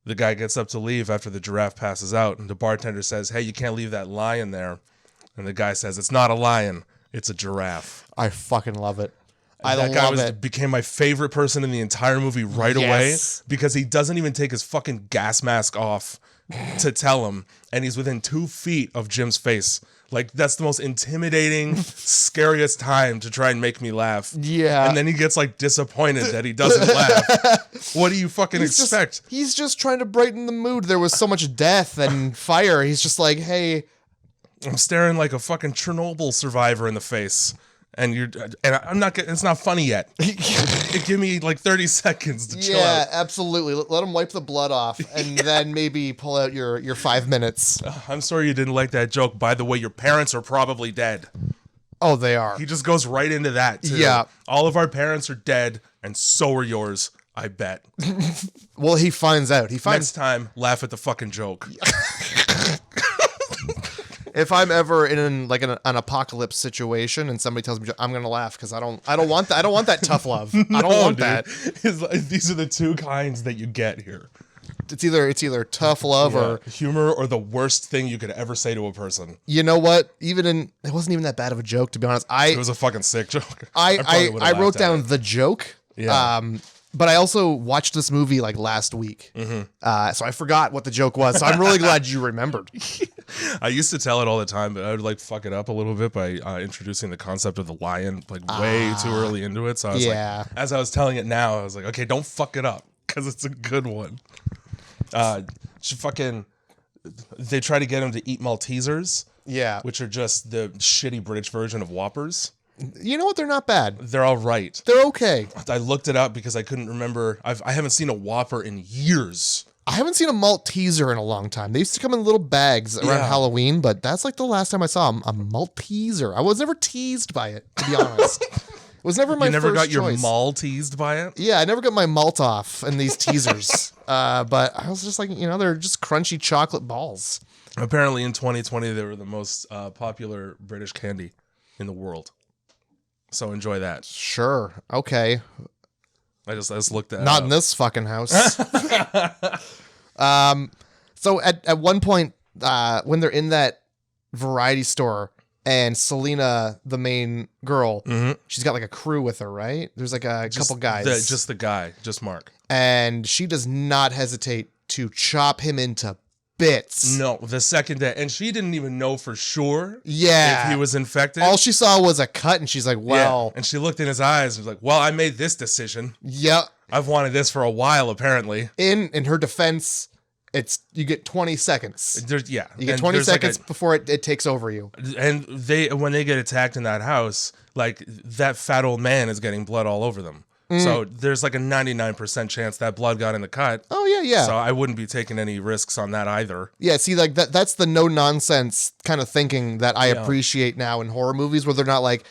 The guy gets up to leave after the giraffe passes out. And the bartender says, hey, you can't leave that lion there. And the guy says, it's not a lion. It's a giraffe. I fucking love it. That guy became my favorite person in the entire movie right away because he doesn't even take his fucking gas mask off to tell him, and he's within 2 feet of Jim's face. Like, that's the most intimidating, scariest time to try and make me laugh. Yeah. And then he gets, like, disappointed that he doesn't laugh. What do you fucking expect? He's just trying to brighten the mood. There was so much death and fire. He's just like, hey. I'm staring like a fucking Chernobyl survivor in the face. And I'm not getting, it's not funny yet. Give me like 30 seconds to chill out. Yeah, absolutely. Let him wipe the blood off and then maybe pull out your 5 minutes. I'm sorry you didn't like that joke. By the way, your parents are probably dead. Oh, they are. He just goes right into that, too. Yeah. All of our parents are dead, and so are yours, I bet. Well, he finds out. Next time, laugh at the fucking joke. If I'm ever in like an apocalypse situation and somebody tells me I'm gonna laugh because I don't want that. I don't want that tough love. I don't want that. These are the two kinds that you get here. It's either tough love or humor or the worst thing you could ever say to a person. You know what? It wasn't even that bad of a joke, to be honest. It was a fucking sick joke. I wrote down the joke. Yeah. But I also watched this movie like last week. Mm-hmm. So I forgot what the joke was. So I'm really glad you remembered. I used to tell it all the time, but I would like fuck it up a little bit by introducing the concept of the lion like way too early into it. So I was like, as I was telling it now, I was like, okay, don't fuck it up because it's a good one. They try to get him to eat Maltesers. Yeah. Which are just the shitty British version of Whoppers. You know what? They're not bad. They're all right. They're okay. I looked it up because I couldn't remember. I haven't seen a Whopper in years. I haven't seen a Malteser in a long time. They used to come in little bags around Halloween, but that's like the last time I saw a Malteser. I was never teased by it, to be honest. It was never my first choice. You never got your mall teased by it? Yeah, I never got my malt off in these teasers. But I was just like, they're just crunchy chocolate balls. Apparently in 2020, they were the most popular British candy in the world. So enjoy that. Sure. Okay. I just looked at it. Not in this fucking house. So at one point, when they're in that variety store and Selena, the main girl, she's got like a crew with her, right? There's like a couple guys. Just Mark. And she does not hesitate to chop him into bits. No, the second day. And she didn't even know for sure if he was infected. All she saw was a cut and she's like, well. Yeah. And she looked in his eyes and was like, well, I made this decision. Yep. I've wanted this for a while, apparently. In her defense, you get 20 seconds. You get 20 seconds before it takes over you. And when they get attacked in that house, like that fat old man is getting blood all over them. So there's like a 99% chance that blood got in the cut. Oh, yeah. So I wouldn't be taking any risks on that either. Yeah, see, like that's the no-nonsense kind of thinking that I appreciate now in horror movies where they're not like,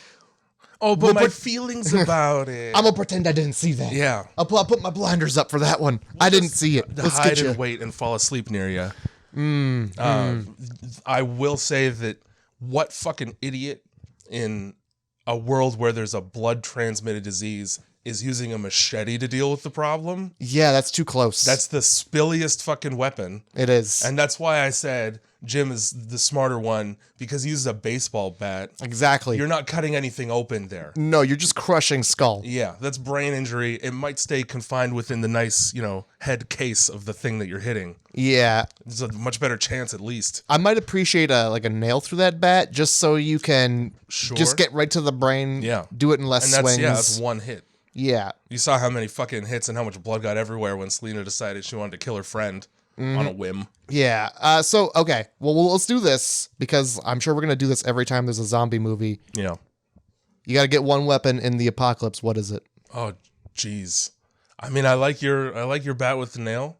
oh, but my feelings about it. I'm going to pretend I didn't see that. Yeah. I'll put my blinders up for that one. I didn't see it. Let's hide and wait and fall asleep near you. I will say that what fucking idiot in a world where there's a blood-transmitted disease is using a machete to deal with the problem. Yeah, that's too close. That's the spilliest fucking weapon. It is. And that's why I said Jim is the smarter one, because he uses a baseball bat. Exactly. You're not cutting anything open there. No, you're just crushing skull. Yeah, that's brain injury. It might stay confined within the nice, head case of the thing that you're hitting. Yeah. There's a much better chance, at least. I might appreciate a nail through that bat just so you can just get right to the brain. Yeah. Do it in less swings. Yeah, that's one hit. Yeah. You saw how many fucking hits and how much blood got everywhere when Selena decided she wanted to kill her friend on a whim. Yeah. Okay. Well, let's do this because I'm sure we're going to do this every time there's a zombie movie. Yeah. You got to get one weapon in the apocalypse. What is it? Oh, jeez. I mean, I like your bat with the nail,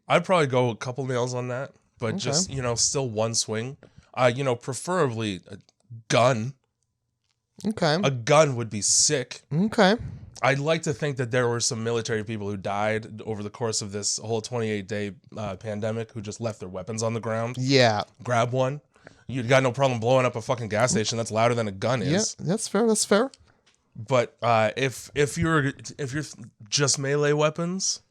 I'd probably go a couple nails on that, but just, still one swing. Preferably a gun. Okay. A gun would be sick. Okay. I'd like to think that there were some military people who died over the course of this whole 28-day pandemic who just left their weapons on the ground. Yeah. Grab one. You got no problem blowing up a fucking gas station that's louder than a gun is. Yeah, that's fair. That's fair. But if you're just melee weapons,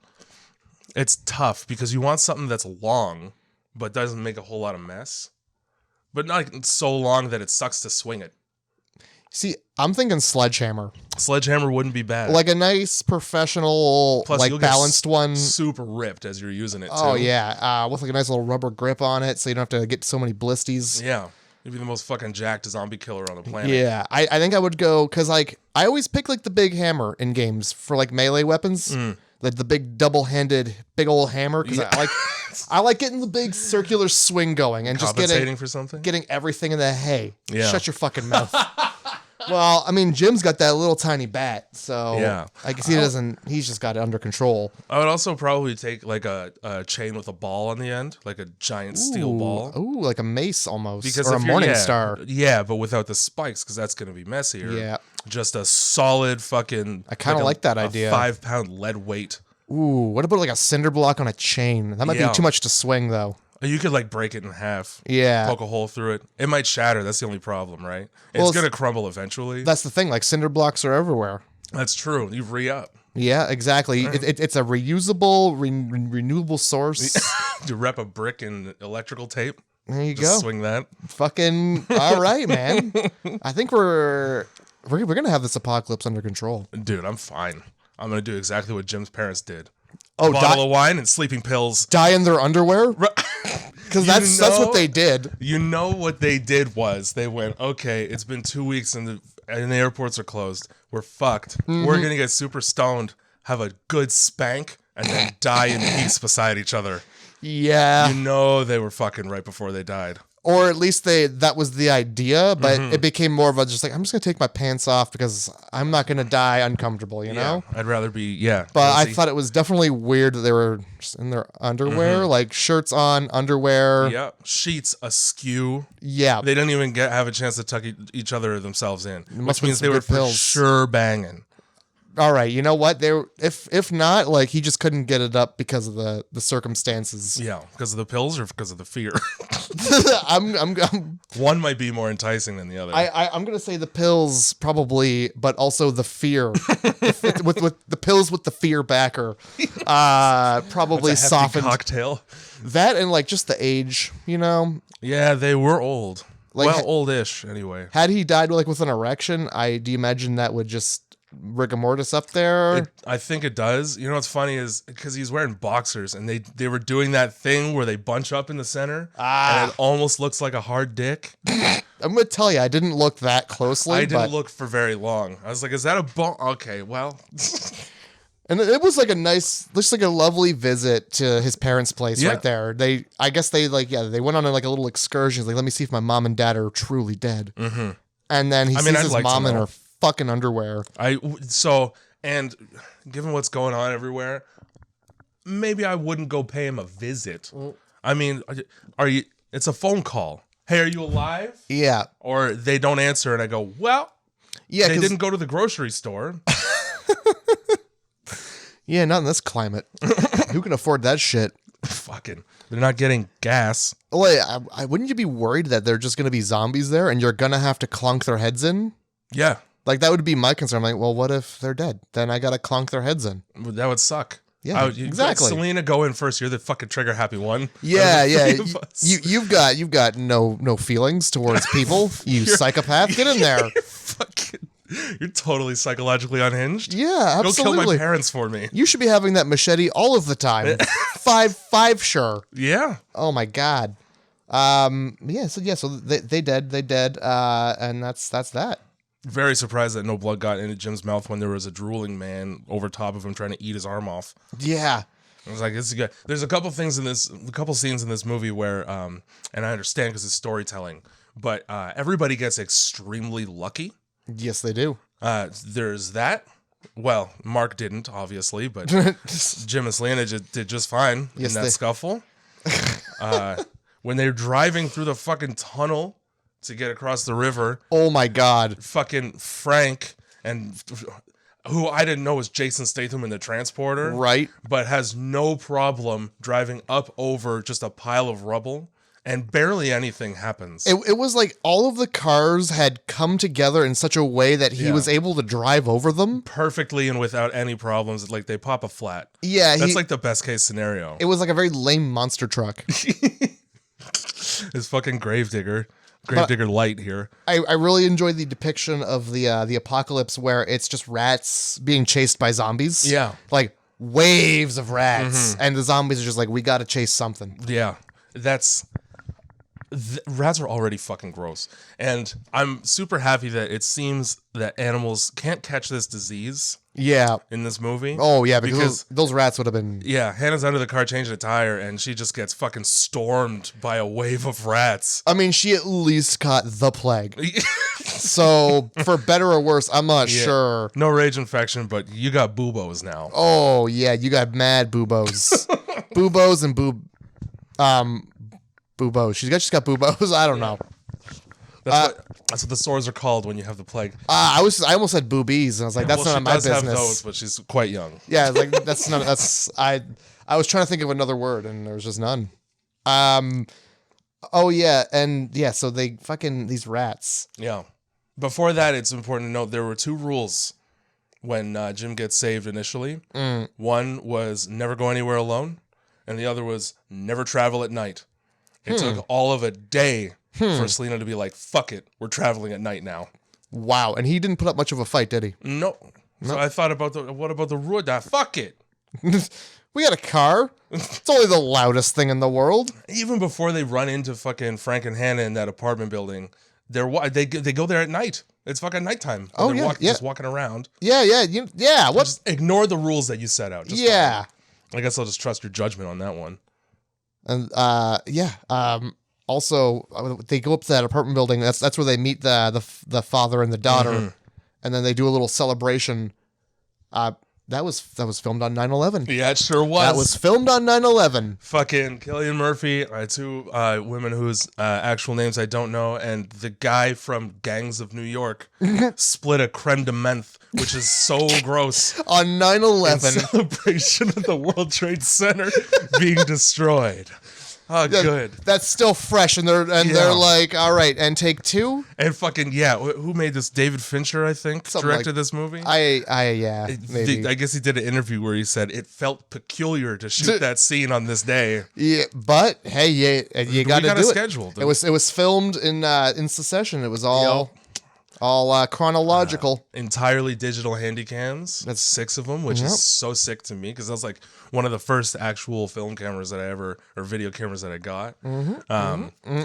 it's tough because you want something that's long but doesn't make a whole lot of mess, but not so long that it sucks to swing it. See, I'm thinking sledgehammer. Sledgehammer wouldn't be bad. Like a nice professional, Plus, like you'll get balanced one. Super ripped as you're using it, too. Oh, yeah. With like a nice little rubber grip on it so you don't have to get so many blisties. Yeah. You'd be the most fucking jacked zombie killer on the planet. Yeah. I think I would go, because like, I always pick like the big hammer in games for like melee weapons. Like the big double-handed, big old hammer. Because I like getting the big circular swing going and just for something? getting everything in the shut your fucking mouth. Well, I mean, Jim's got that little tiny bat, so yeah. I guess he doesn't. He's just got it under control. I would also probably take like a chain with a ball on the end, like a giant steel ball. Ooh, like a mace almost, because or a morning star. Yeah, but without the spikes, because that's going to be messier. Yeah, just a solid fucking. I kind of like that idea. 5-pound lead weight. Ooh, what about like a cinder block on a chain? That might be too much to swing, though. You could like break it in half. Yeah. Poke a hole through it. It might shatter. That's the only problem, right? It's going to crumble eventually. That's the thing. Like cinder blocks are everywhere. That's true. You re-up. Yeah, exactly. It's a reusable, renewable source. To wrap a brick in electrical tape. There you Just go. swing that. Fucking all right, man. I think we're gonna have this apocalypse under control. Dude, I'm fine. I'm gonna do exactly what Jim's parents did. Oh, bottle of wine and sleeping pills. Die in their underwear? Because that's what they did. You know what they did was they went, okay, it's been 2 weeks and the airports are closed. We're fucked. We're gonna get super stoned, have a good spank, and then die in peace beside each other. Yeah. You know they were fucking right before they died. Or at least that was the idea, but it became more of a just like, I'm just going to take my pants off because I'm not going to die uncomfortable, you know? I'd rather be, But I thought it was definitely weird that they were just in their underwear, like shirts on, underwear. Yeah, sheets askew. Yeah. They didn't even have a chance to tuck each other themselves in, which means they were for pills. sure banging. All right, you know what? If not, like he just couldn't get it up because of the circumstances. Yeah, because of the pills or because of the fear. I'm One might be more enticing than the other. I'm gonna say the pills probably, but also the fear with the pills with the fear backer. Probably That's a hefty softened cocktail. that and like just the age, you know. Yeah, they were old. Like, well, oldish anyway. Had he died like with an erection, do you imagine that would just rigor mortis up there? I think it does. You know what's funny is because he's wearing boxers and they were doing that thing where they bunch up in the center and it almost looks like a hard dick. I'm gonna tell you, I didn't look that closely. I didn't look for very long. I was like, is that a bone? Okay, well. And it was like a nice, just like a lovely visit to his parents' place right there. I guess they went on like a little excursion. Like, let me see if my mom and dad are truly dead. Mm-hmm. And then he sees his mom in her fucking underwear. And given what's going on everywhere, maybe I wouldn't go pay him a visit. I mean, it's a phone call. Hey, are you alive? Yeah. Or they don't answer and I go, well, yeah, they didn't go to the grocery store. Yeah, not in this climate. Who can afford that shit? Fucking, they're not getting gas. Wait, wouldn't you be worried that they're just going to be zombies there and you're going to have to clunk their heads in? Yeah. Like, that would be my concern. I'm like, well, what if they're dead? Then I got to clunk their heads in. That would suck. Yeah, exactly. Selena, go in first. You're the fucking trigger happy one. Yeah. You've got no feelings towards people. You psychopath. Get in there. You're totally psychologically unhinged. Yeah, absolutely. Go kill my parents for me. You should be having that machete all of the time. five, sure. Yeah. Oh my god. So they dead. And that's that. Very surprised that no blood got into Jim's mouth when there was a drooling man over top of him trying to eat his arm off. Yeah. I was like, this is good. There's a couple scenes in this movie where, and I understand because it's storytelling, but everybody gets extremely lucky. Yes, they do. There's that. Well, Mark didn't, obviously, but Jim and Selena did just fine in that scuffle. When they're driving through the fucking tunnel to get across the river. Oh my God. Fucking Frank, and who I didn't know was Jason Statham in the transporter. Right. But has no problem driving up over just a pile of rubble. And barely anything happens. It was like all of the cars had come together in such a way that he was able to drive over them perfectly and without any problems. Like they pop a flat. Yeah. That's like the best case scenario. It was like a very lame monster truck. His fucking Gravedigger light here. I really enjoyed the depiction of the apocalypse where it's just rats being chased by zombies. Yeah. Like waves of rats. And the zombies are just like, we got to chase something. Yeah. Rats are already fucking gross. And I'm super happy that it seems that animals can't catch this disease. Yeah. In this movie. Oh, yeah, because those rats would have been... Yeah, Hannah's under the car changing a tire, and she just gets fucking stormed by a wave of rats. I mean, she at least caught the plague. So, for better or worse, I'm not sure. No rage infection, but you got boobos now. Oh, yeah, you got mad boobos. Boobos and boobos. She's got boobos. I don't know. That's what the sores are called when you have the plague. I almost said boobies, and I was like, that's none of my business. She does have those, but she's quite young. Yeah, like that's not. That's I was trying to think of another word, and there was just none. Oh yeah, and yeah. So they fucking these rats. Yeah. Before that, it's important to note there were two rules when Jim gets saved initially. One was never go anywhere alone, and the other was never travel at night. It took all of a day for Selena to be like, fuck it, we're traveling at night now. Wow, and he didn't put up much of a fight, did he? No. So I thought what about the road? Fuck it. We got a car. It's only the loudest thing in the world. Even before they run into fucking Frank and Hannah in that apartment building, they go there at night. It's fucking nighttime. Oh, they're yeah, just walking around. Yeah. What? Just ignore the rules that you set out. Just yeah. I guess I'll just trust your judgment on that one. And also they go up to that apartment building. That's where they meet the father and the daughter, and then they do a little celebration. That was filmed on 9/11. Yeah, it sure was. That was filmed on 9/11. Fucking Cillian Murphy, two women whose actual names I don't know, and the guy from Gangs of New York split a creme de menthe, which is so gross. On 9/11. In celebration of the World Trade Center being destroyed. Oh, good. That's still fresh, and they're like, all right, and take two. And fucking who made this? David Fincher, I think, directed this movie. Maybe. I guess he did an interview where he said it felt peculiar to shoot that scene on this day. Yeah, but hey, you got to do scheduled. It was filmed in succession. It was all chronological. Entirely digital handycams. That's 6 of them, which is so sick to me because that was like one of the first actual film cameras that or video cameras that I got.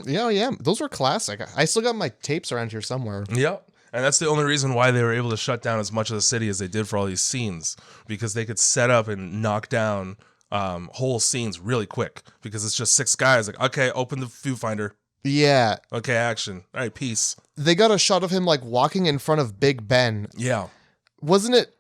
Yeah. Those were classic. I still got my tapes around here somewhere. Yep. And that's the only reason why they were able to shut down as much of the city as they did for all these scenes, because they could set up and knock down whole scenes really quick because it's just 6 guys. Like, okay, open the viewfinder. Yeah. Okay, action. All right, peace. They got a shot of him like walking in front of Big Ben. Yeah. Wasn't it?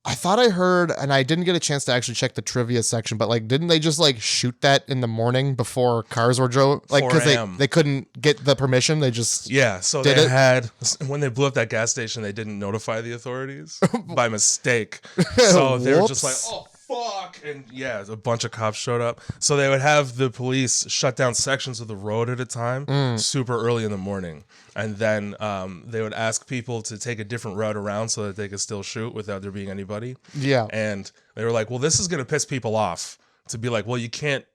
I thought I heard, and I didn't get a chance to actually check the trivia section, but like, didn't they just like shoot that in the morning before cars were drove? Like, because they couldn't get the permission. They just So they had, when they blew up that gas station, they didn't notify the authorities by mistake. So they were just like, oh fuck, and a bunch of cops showed up. So they would have the police shut down sections of the road at a time, super early in the morning. And then they would ask people to take a different route around so that they could still shoot without there being anybody. Yeah. And they were like, well, this is going to piss people off to be like, well, you can't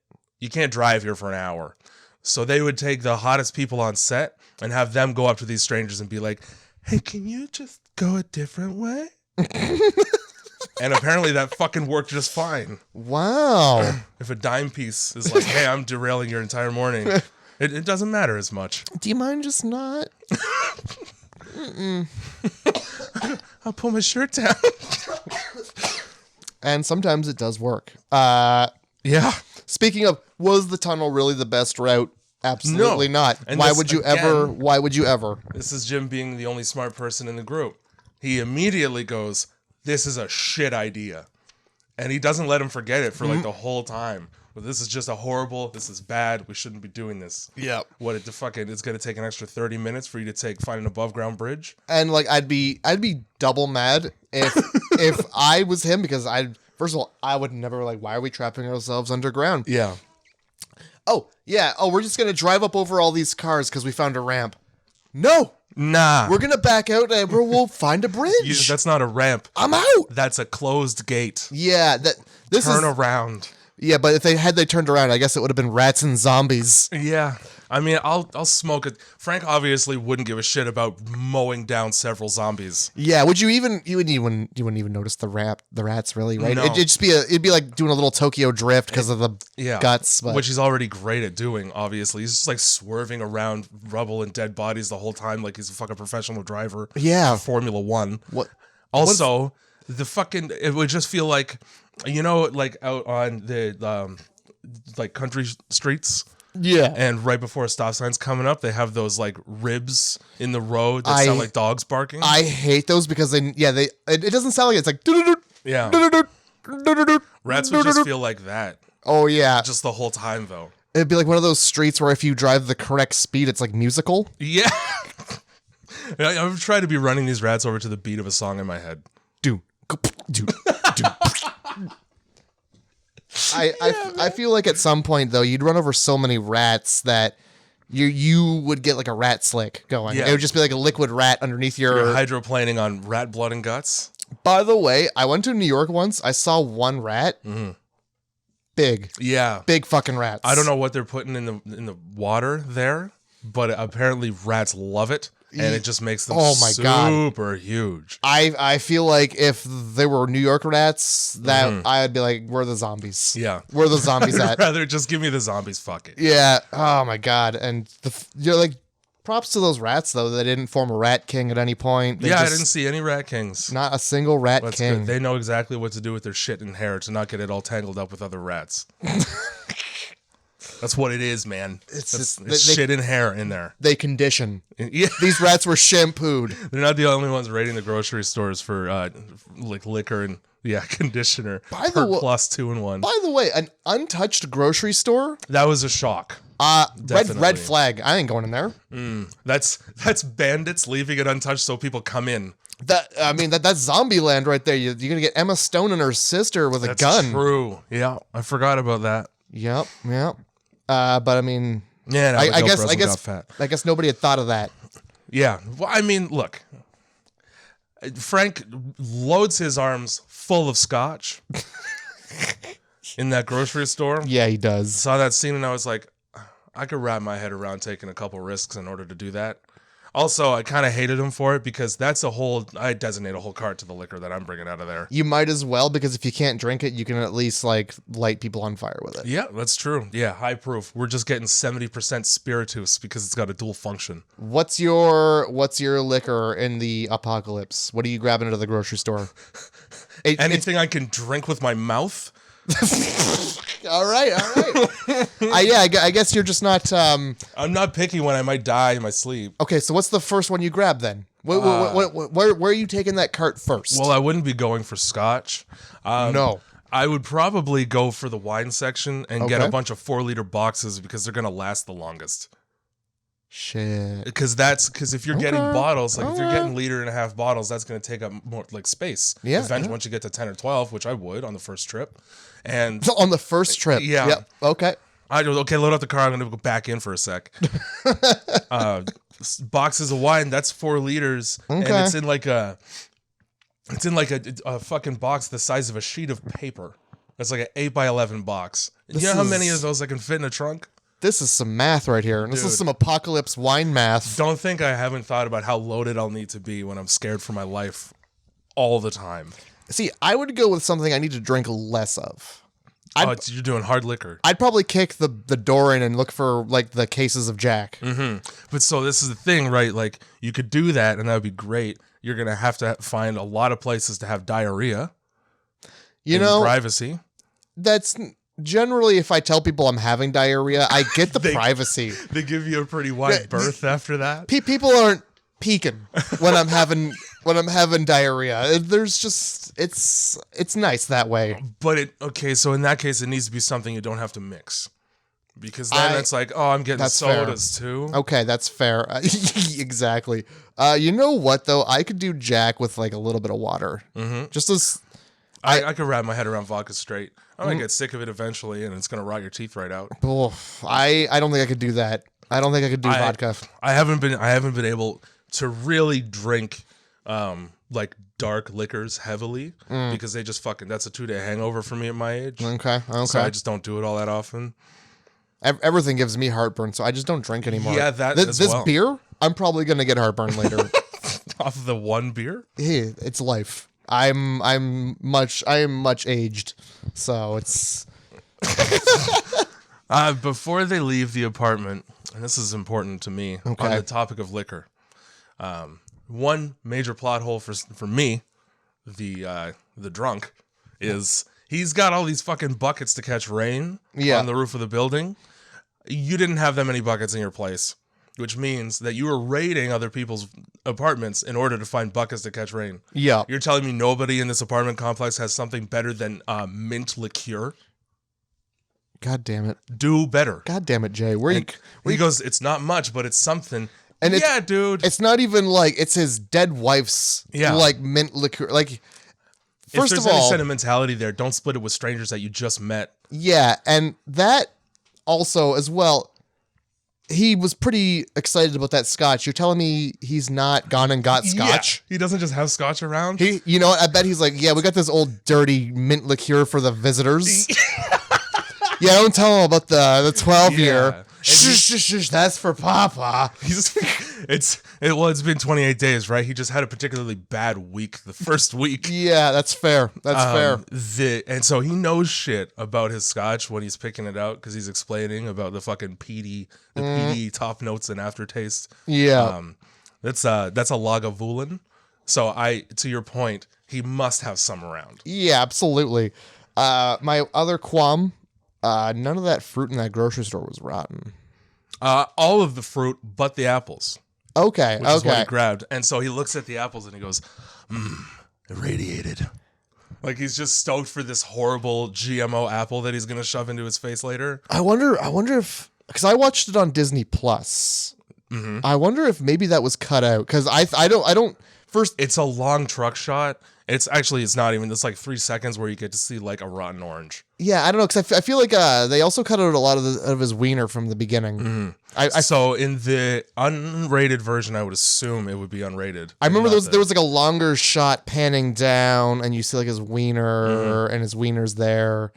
drive here for an hour. So they would take the hottest people on set and have them go up to these strangers and be like, hey, can you just go a different way? And apparently that fucking worked just fine. Wow. If a dime piece is like, hey, I'm derailing your entire morning, it doesn't matter as much. Do you mind just not? I'll pull my shirt down. And sometimes it does work. Yeah. Speaking of, was the tunnel really the best route? Absolutely not. And Why would you ever? This is Jim being the only smart person in the group. He immediately goes, this is a shit idea. And he doesn't let him forget it for like the whole time. Well, this is just this is bad. We shouldn't be doing this. Yeah. It's going to take an extra 30 minutes for you to find an above ground bridge. And like, I'd be double mad if I was him, because first of all, I would never like, why are we trapping ourselves underground? Yeah. Oh, yeah. Oh, we're just going to drive up over all these cars because we found a ramp. No. Nah. We're going to back out and we'll find a bridge. That's not a ramp. I'm out. That's a closed gate. Yeah. Turn around. Yeah, but if they turned around, I guess it would have been rats and zombies. Yeah. I mean, I'll smoke it. Frank obviously wouldn't give a shit about mowing down several zombies. Yeah, you wouldn't even notice the rats really, right? No. It'd be like doing a little Tokyo drift because of the guts, but. Which he's already great at doing. Obviously, he's just like swerving around rubble and dead bodies the whole time, like he's a fucking professional driver. Yeah, Formula One. What? Also, it would just feel like, like out on the like country streets. Yeah. And right before a stop sign's coming up, they have those like ribs in the road that sound like dogs barking. I hate those because it doesn't sound like it's like yeah. Rats would just feel like that. Oh yeah. Just the whole time though. It'd be like one of those streets where if you drive the correct speed, it's like musical. Yeah. I've tried to be running these rats over to the beat of a song in my head. Do. I feel like at some point though you'd run over so many rats that you would get like a rat slick going. Yeah. It would just be like a liquid rat underneath You're hydroplaning on rat blood and guts. By the way, I went to New York once. I saw one rat. Mm-hmm. Big. Yeah. Big fucking rats. I don't know what they're putting in the water there, but apparently rats love it. And it just makes them super huge. I feel like if they were New York rats, that I'd be like, we're the zombies. Yeah. Where the zombies at? I'd rather just give me the zombies, fuck it. Yeah. Oh my God. And you're like, props to those rats though. They didn't form a rat king at any point. I didn't see any rat kings. Not a single rat king. Good. They know exactly what to do with their shit and hair to not get it all tangled up with other rats. That's what it is, man. It's shit and hair in there. They condition. Yeah. These rats were shampooed. They're not the only ones raiding the grocery stores for like liquor and conditioner. Plus 2-in-1. By the way, an untouched grocery store? That was a shock. Red flag. I ain't going in there. That's bandits leaving it untouched so people come in. That's zombie land right there. You're gonna get Emma Stone and her sister with a gun. That's true. Yeah, I forgot about that. Yep. But I mean, I guess nobody had thought of that. Yeah. Well, I mean, look, Frank loads his arms full of scotch in that grocery store. Yeah, he does. Saw that scene and I was like, I could wrap my head around taking a couple risks in order to do that. Also, I kind of hated him for it because I designate a whole cart to the liquor that I'm bringing out of there. You might as well, because if you can't drink it, you can at least like light people on fire with it. Yeah, that's true. Yeah, high proof. We're just getting 70% spiritus because it's got a dual function. What's your liquor in the apocalypse? What are you grabbing out of the grocery store? Anything I can drink with my mouth. All right. I guess you're just not. I'm not picky when I might die in my sleep. Okay, so what's the first one you grab then? Where are you taking that cart first? Well, I wouldn't be going for scotch. No. I would probably go for the wine section and get a bunch of 4-liter boxes because they're gonna last the longest. Shit. Because if you're getting bottles, like if you're getting 1.5-liter bottles, that's gonna take up more like space. Yeah. Eventually, once you get to 10 or 12, which I would on the first trip. And so on the first trip. Yeah. Yep. Okay. Load up the car. I'm gonna go back in for a sec. Boxes of wine. That's 4 liters, and it's in like a fucking box the size of a sheet of paper. That's like an 8x11 box. You know how many of those I can fit in a trunk? This is some math right here. This is some apocalypse wine math. Don't think I haven't thought about how loaded I'll need to be when I'm scared for my life all the time. See, I would go with something I need to drink less of. You're doing hard liquor. I'd probably kick the door in and look for like the cases of Jack. Mm-hmm. But so this is the thing, right? Like you could do that and that would be great. You're going to have to find a lot of places to have diarrhea. Privacy. That's generally, if I tell people I'm having diarrhea, I get the privacy. They give you a pretty wide berth after that. People aren't peeking when I'm having when I'm having diarrhea. There's just it's nice that way. But so in that case, it needs to be something you don't have to mix. Because then it's like, oh, I'm getting sodas too. Okay, that's fair. Exactly. You know what though? I could do Jack with like a little bit of water. Just as I could wrap my head around vodka straight. I'm gonna get sick of it eventually, and it's gonna rot your teeth right out. I don't think I could do that. I don't think I could do vodka. I haven't been able to really drink like dark liquors heavily because they just that's a 2-day hangover for me at my age. Okay. So I just don't do it all that often. Everything gives me heartburn, so I just don't drink anmuch. Yeah, this beer, I'm probably gonna get heartburn later. Off of the one beer? Hey, it's life. I am much aged, so it's. Before they leave the apartment, and this is important to me on the topic of liquor. One major plot hole for me, the drunk, is he's got all these fucking buckets to catch rain on the roof of the building. You didn't have that many buckets in your place, which means that you were raiding other people's apartments in order to find buckets to catch rain. Yeah. You're telling me nobody in this apartment complex has something better than mint liqueur? God damn it. Do better. God damn it, Jay. He goes, it's not much, but it's something. And dude. It's not even like it's his dead wife's like mint liqueur. Like, first if there's of all, any sentimentality there, don't split it with strangers that you just met. Yeah, and that also as well, he was pretty excited about that scotch. You're telling me he's not gone and got scotch? Yeah. He doesn't just have scotch around? You know what? I bet he's like, yeah, we got this old dirty mint liqueur for the visitors. Yeah, don't tell him about the 12-year. Shush, that's for Papa. It's been 28 days, right? He just had a particularly bad week the first week. Yeah, that's fair. That's fair. And so he knows shit about his scotch when he's picking it out because he's explaining about the fucking peaty top notes and aftertaste. Yeah. That's a Lagavulin. So to your point, he must have some around. Yeah, absolutely. My other qualm, none of that fruit in that grocery store was rotten. All of the fruit but the apples. Okay. Which is what he grabbed. And so he looks at the apples and he goes, irradiated. Like he's just stoked for this horrible GMO apple that he's going to shove into his face later. I wonder if, because I watched it on Disney Plus. I wonder if maybe that was cut out because I don't. First, it's a long truck shot. It's not even. It's like 3 seconds where you get to see like a rotten orange. Yeah, I don't know because I feel like they also cut out a lot of his wiener from the beginning. So in the unrated version, I would assume it would be unrated. I remember there was like a longer shot panning down, and you see like his wiener and his wiener's there.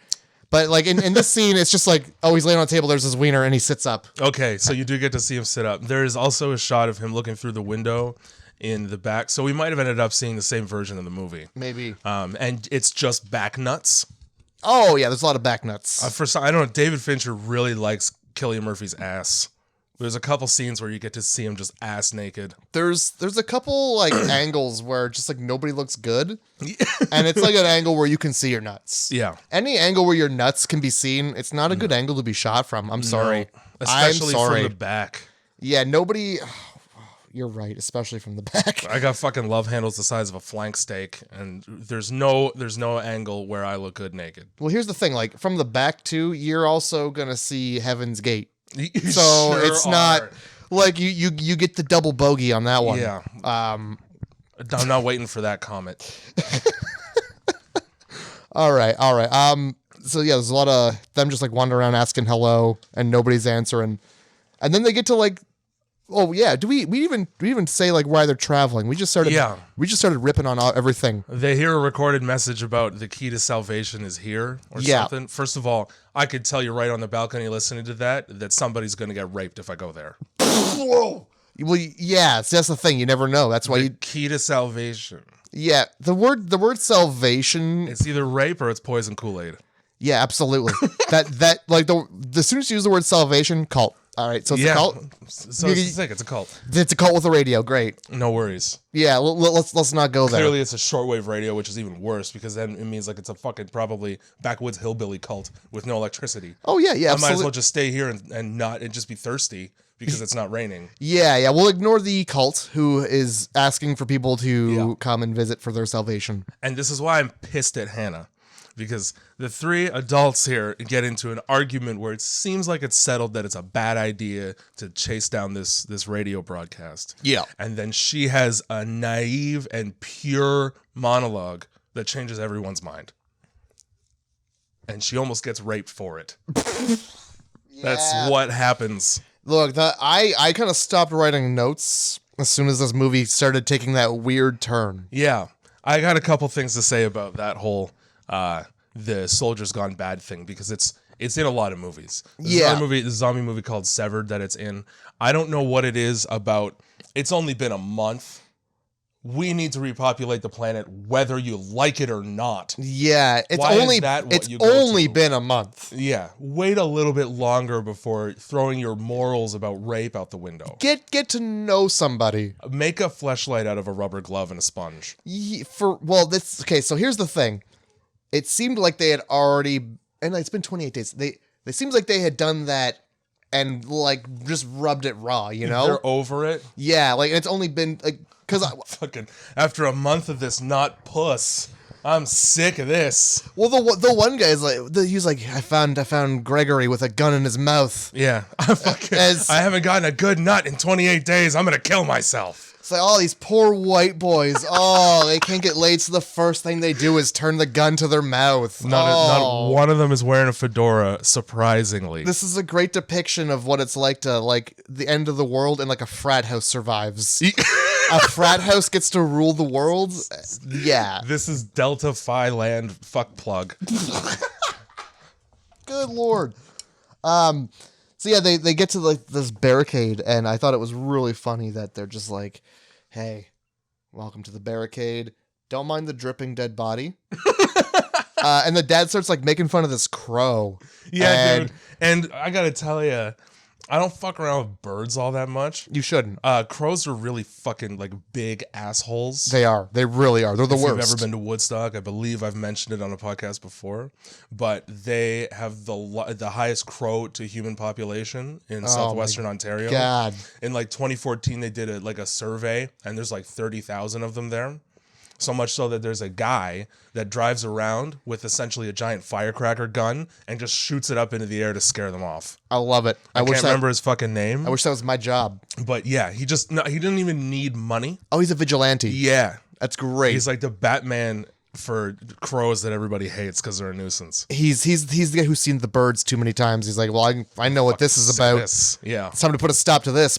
But like in this scene, it's just like, oh, he's laying on the table. There's his wiener, and he sits up. Okay, so you do get to see him sit up. There is also a shot of him looking through the window in the back, so we might have ended up seeing the same version of the movie. Maybe. And it's just back nuts. Oh yeah, there's a lot of back nuts. I don't know. David Fincher really likes Cillian Murphy's ass. There's a couple scenes where you get to see him just ass naked. There's a couple like angles where just like nobody looks good, and it's like an angle where you can see your nuts. Yeah. Any angle where your nuts can be seen, it's not a good angle to be shot from. I'm sorry. No, especially from the back. Yeah, nobody. You're right, especially from the back. I got fucking love handles the size of a flank steak, and there's no angle where I look good naked. Well, here's the thing: like from the back too, you're also gonna see Heaven's Gate, so it's not like you get the double bogey on that one. Yeah. I'm not waiting for that comment. All right. So yeah, there's a lot of them just like wandering around asking hello, and nobody's answering, and then they get to like. Oh yeah, do we even say like why they're traveling? We just started ripping on everything. They hear a recorded message about the key to salvation is here or something. First of all, I could tell you right on the balcony listening to that somebody's going to get raped if I go there. Whoa. Well, yeah, that's the thing. You never know. That's why key to salvation. Yeah, the word salvation. It's either rape or it's poison Kool-Aid. Yeah, absolutely. that like as soon as you use the word salvation, cult. All right, so it's a cult. So it's a cult. It's a cult with a radio. Great. No worries. Yeah, let's not go there. Clearly, it's a shortwave radio, which is even worse because then it means like it's a fucking probably backwoods hillbilly cult with no electricity. Oh yeah, I might as well just stay here and just be thirsty because it's not raining. Yeah. We'll ignore the cult who is asking for people to come and visit for their salvation. And this is why I'm pissed at Hannah, because the three adults here get into an argument where it seems like it's settled that it's a bad idea to chase down this radio broadcast. Yeah. And then she has a naive and pure monologue that changes everyone's mind. And she almost gets raped for it. That's what happens. Look, I kind of stopped writing notes as soon as this movie started taking that weird turn. Yeah. I got a couple things to say about that whole the Soldiers Gone Bad thing, because it's in a lot of movies. There's another zombie movie called Severed that it's in. I don't know what it is about. It's only been a month. We need to repopulate the planet whether you like it or not. Yeah, it's only been a month. Yeah, wait a little bit longer before throwing your morals about rape out the window. Get to know somebody. Make a fleshlight out of a rubber glove and a sponge. So here's the thing. It seemed like they had already, and it's been 28 days. They seems like they had done that and like just rubbed it raw, you know? They're over it. Yeah, like it's only been like because fucking after a month of this not puss, I'm sick of this. Well, the one guy is like he's like I found Gregory with a gun in his mouth. Yeah, I haven't gotten a good nut in 28 days. I'm gonna kill myself. It's like, oh, these poor white boys. Oh, they can't get laid, so the first thing they do is turn the gun to their mouth. Not one of them is wearing a fedora, surprisingly. This is a great depiction of what it's like to, like, the end of the world and, like, a frat house survives. A frat house gets to rule the world? Yeah. This is Delta Phi land fuck plug. Good Lord. So yeah, they get to like this barricade, and I thought it was really funny that they're just like, "Hey, welcome to the barricade. Don't mind the dripping dead body." And the dad starts like making fun of this crow. Yeah, dude. And I gotta tell you, I don't fuck around with birds all that much. You shouldn't. Crows are really fucking like big assholes. They are. They really are. They're the worst. If you've ever been to Woodstock, I believe I've mentioned it on a podcast before, but they have the highest crow to human population in southwestern Ontario. God. In like 2014, they did a survey, and there's like 30,000 of them there. So much so that there's a guy that drives around with essentially a giant firecracker gun and just shoots it up into the air to scare them off. I love it. I can't remember his fucking name. I wish that was my job. But yeah, he didn't even need money. Oh, he's a vigilante. Yeah. That's great. He's like the Batman for crows that everybody hates because they're a nuisance. He's the guy who's seen the birds too many times. He's like, well, I know what this is about. Yeah. It's time to put a stop to this.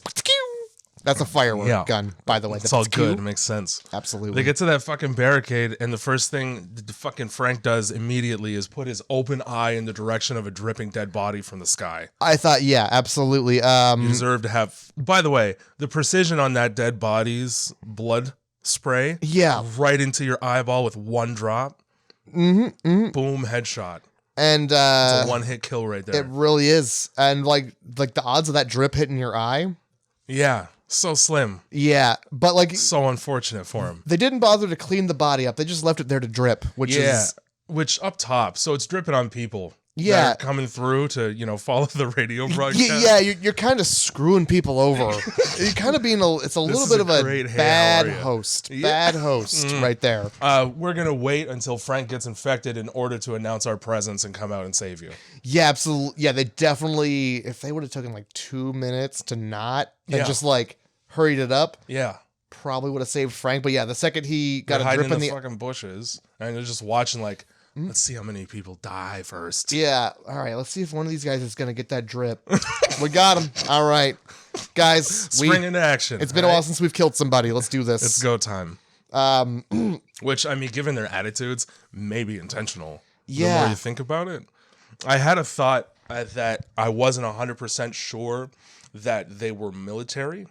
That's a firework gun, by the way. It's all good. It makes sense. Absolutely. They get to that fucking barricade, and the first thing the fucking Frank does immediately is put his open eye in the direction of a dripping dead body from the sky. I thought, yeah, absolutely. You deserve to have... By the way, the precision on that dead body's blood spray... Yeah. Right into your eyeball with one drop. Mm-hmm. Boom, headshot. And it's a one-hit kill right there. It really is. And like the odds of that drip hitting your eye... Yeah. So slim. Yeah, but like so unfortunate for him. They didn't bother to clean the body up. They just left it there to drip, which up top. So it's dripping on people. Yeah, that are coming through to follow the radio broadcast. Yeah, you're kind of screwing people over. You're kind of being it's a little bit of a bad host. Bad host right there. We're gonna wait until Frank gets infected in order to announce our presence and come out and save you. Yeah, absolutely. Yeah, they definitely. If they would have taken like 2 minutes to not and just like hurried it up. Yeah. Probably would have saved Frank. But yeah, the second he got a drip in the fucking bushes and they're just watching like. Let's see how many people die first. Yeah. All right. Let's see if one of these guys is going to get that drip. We got him. All right. Guys. Spring into action. It's been a while since we've killed somebody. Let's do this. It's go time. Which, I mean, given their attitudes, may be intentional. Yeah. The more you think about it. I had a thought that I wasn't 100% sure that they were military.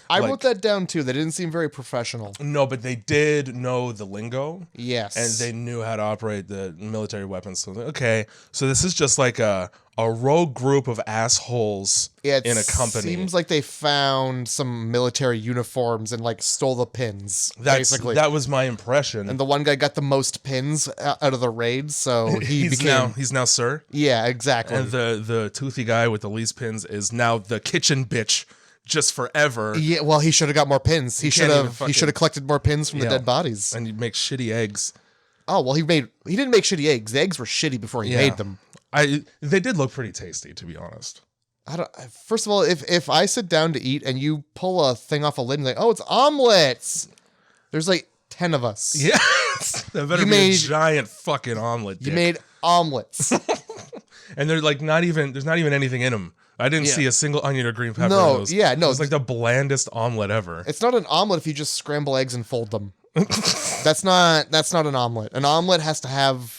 I Like- wrote that down too. They didn't seem very professional. No, but they did know the lingo. Yes. And they knew how to operate the military weapons. So, okay, so this is just like a rogue group of assholes in a company. Seems like they found some military uniforms and like stole the pins, basically. That was my impression. And the one guy got the most pins out of the raid, so he's now sir. Yeah, exactly. And the toothy guy with the least pins is now the kitchen bitch just forever. Yeah, well, he should have got more pins. He should have collected more pins from the dead bodies. And he makes shitty eggs. Oh, well, he didn't make shitty eggs. The eggs were shitty before he made them. They did look pretty tasty, to be honest. First of all, if I sit down to eat and you pull a thing off a lid and like, oh, it's omelets. There's like 10 of us. Yeah. That better be a giant fucking omelet. You made omelets. And they're like there's not even anything in them. I didn't see a single onion or green pepper in those. No. It's like the blandest omelet ever. It's not an omelet if you just scramble eggs and fold them. That's not an omelet. An omelet has to have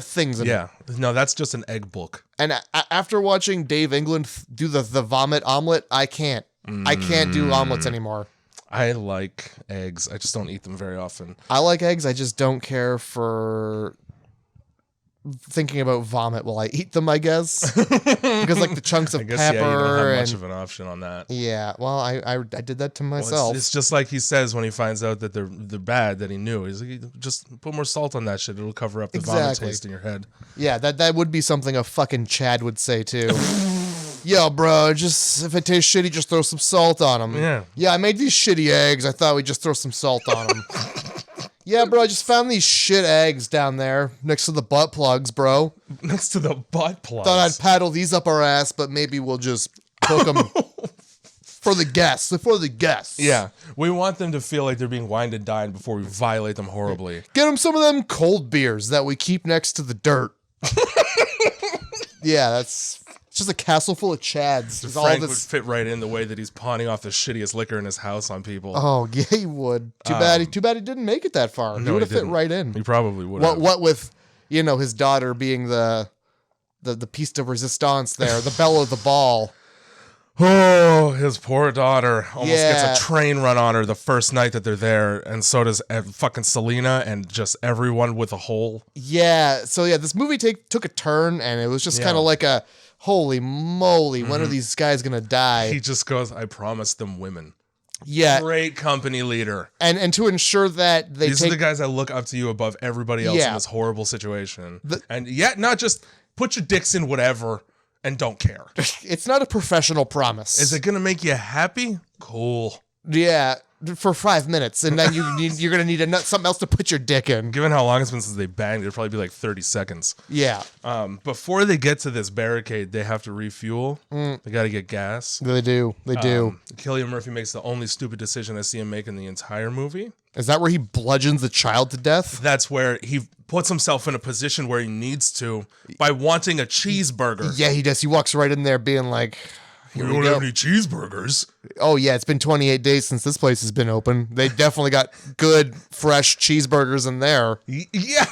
things in it. Yeah. No, that's just an egg book. And after watching Dave England do the vomit omelet, I can't. I can't do omelets anymore. I like eggs. I just don't eat them very often. I like eggs. I just don't care for thinking about vomit while I eat them, I guess. Because like the chunks of pepper. You don't have much of an option on that. Yeah, well, I did that to myself. Well, it's just like he says when he finds out that they're bad, that he knew. He's like, just put more salt on that shit. It'll cover up the vomit taste in your head. Yeah, that would be something a fucking Chad would say too. Yo, bro, just if it tastes shitty, just throw some salt on them. Yeah. Yeah, I made these shitty eggs. I thought we'd just throw some salt on them. Yeah, bro, I just found these shit eggs down there next to the butt plugs, bro. Next to the butt plugs. Thought I'd paddle these up our ass, but maybe we'll just cook them for the guests. Yeah, we want them to feel like they're being wined and dined before we violate them horribly. Get them some of them cold beers that we keep next to the dirt. Yeah, that's just a castle full of Chads. Frank would fit right in the way that he's pawning off the shittiest liquor in his house on people. Oh, yeah, he would. Too bad he didn't make it that far. No, he would have fit right in. He probably would have. What with, his daughter being the piece de resistance there, the belle of the ball. Oh, his poor daughter almost gets a train run on her the first night that they're there, and so does fucking Selena and just everyone with a hole. Yeah, so this movie took a turn, and it was just kind of like a, holy moly, when are these guys gonna die? He just goes, I promised them women. Yeah. Great company leader. And to ensure that these are the guys that look up to you above everybody else in this horrible situation. And yet, not just put your dicks in whatever and don't care. It's not a professional promise. Is it going to make you happy? Cool. Yeah, for 5 minutes, and then you're going to need something else to put your dick in. Given how long it's been since they banged, it'd probably be like 30 seconds. Yeah. Before they get to this barricade, they have to refuel. They got to get gas. They do. Cillian Murphy makes the only stupid decision I see him make in the entire movie. Is that where he bludgeons the child to death? That's where he puts himself in a position where he needs to by wanting a cheeseburger. Yeah, he does. He walks right in there being like, we don't have any cheeseburgers. Oh, yeah, it's been 28 days since this place has been open. They definitely got good, fresh cheeseburgers in there. Yeah.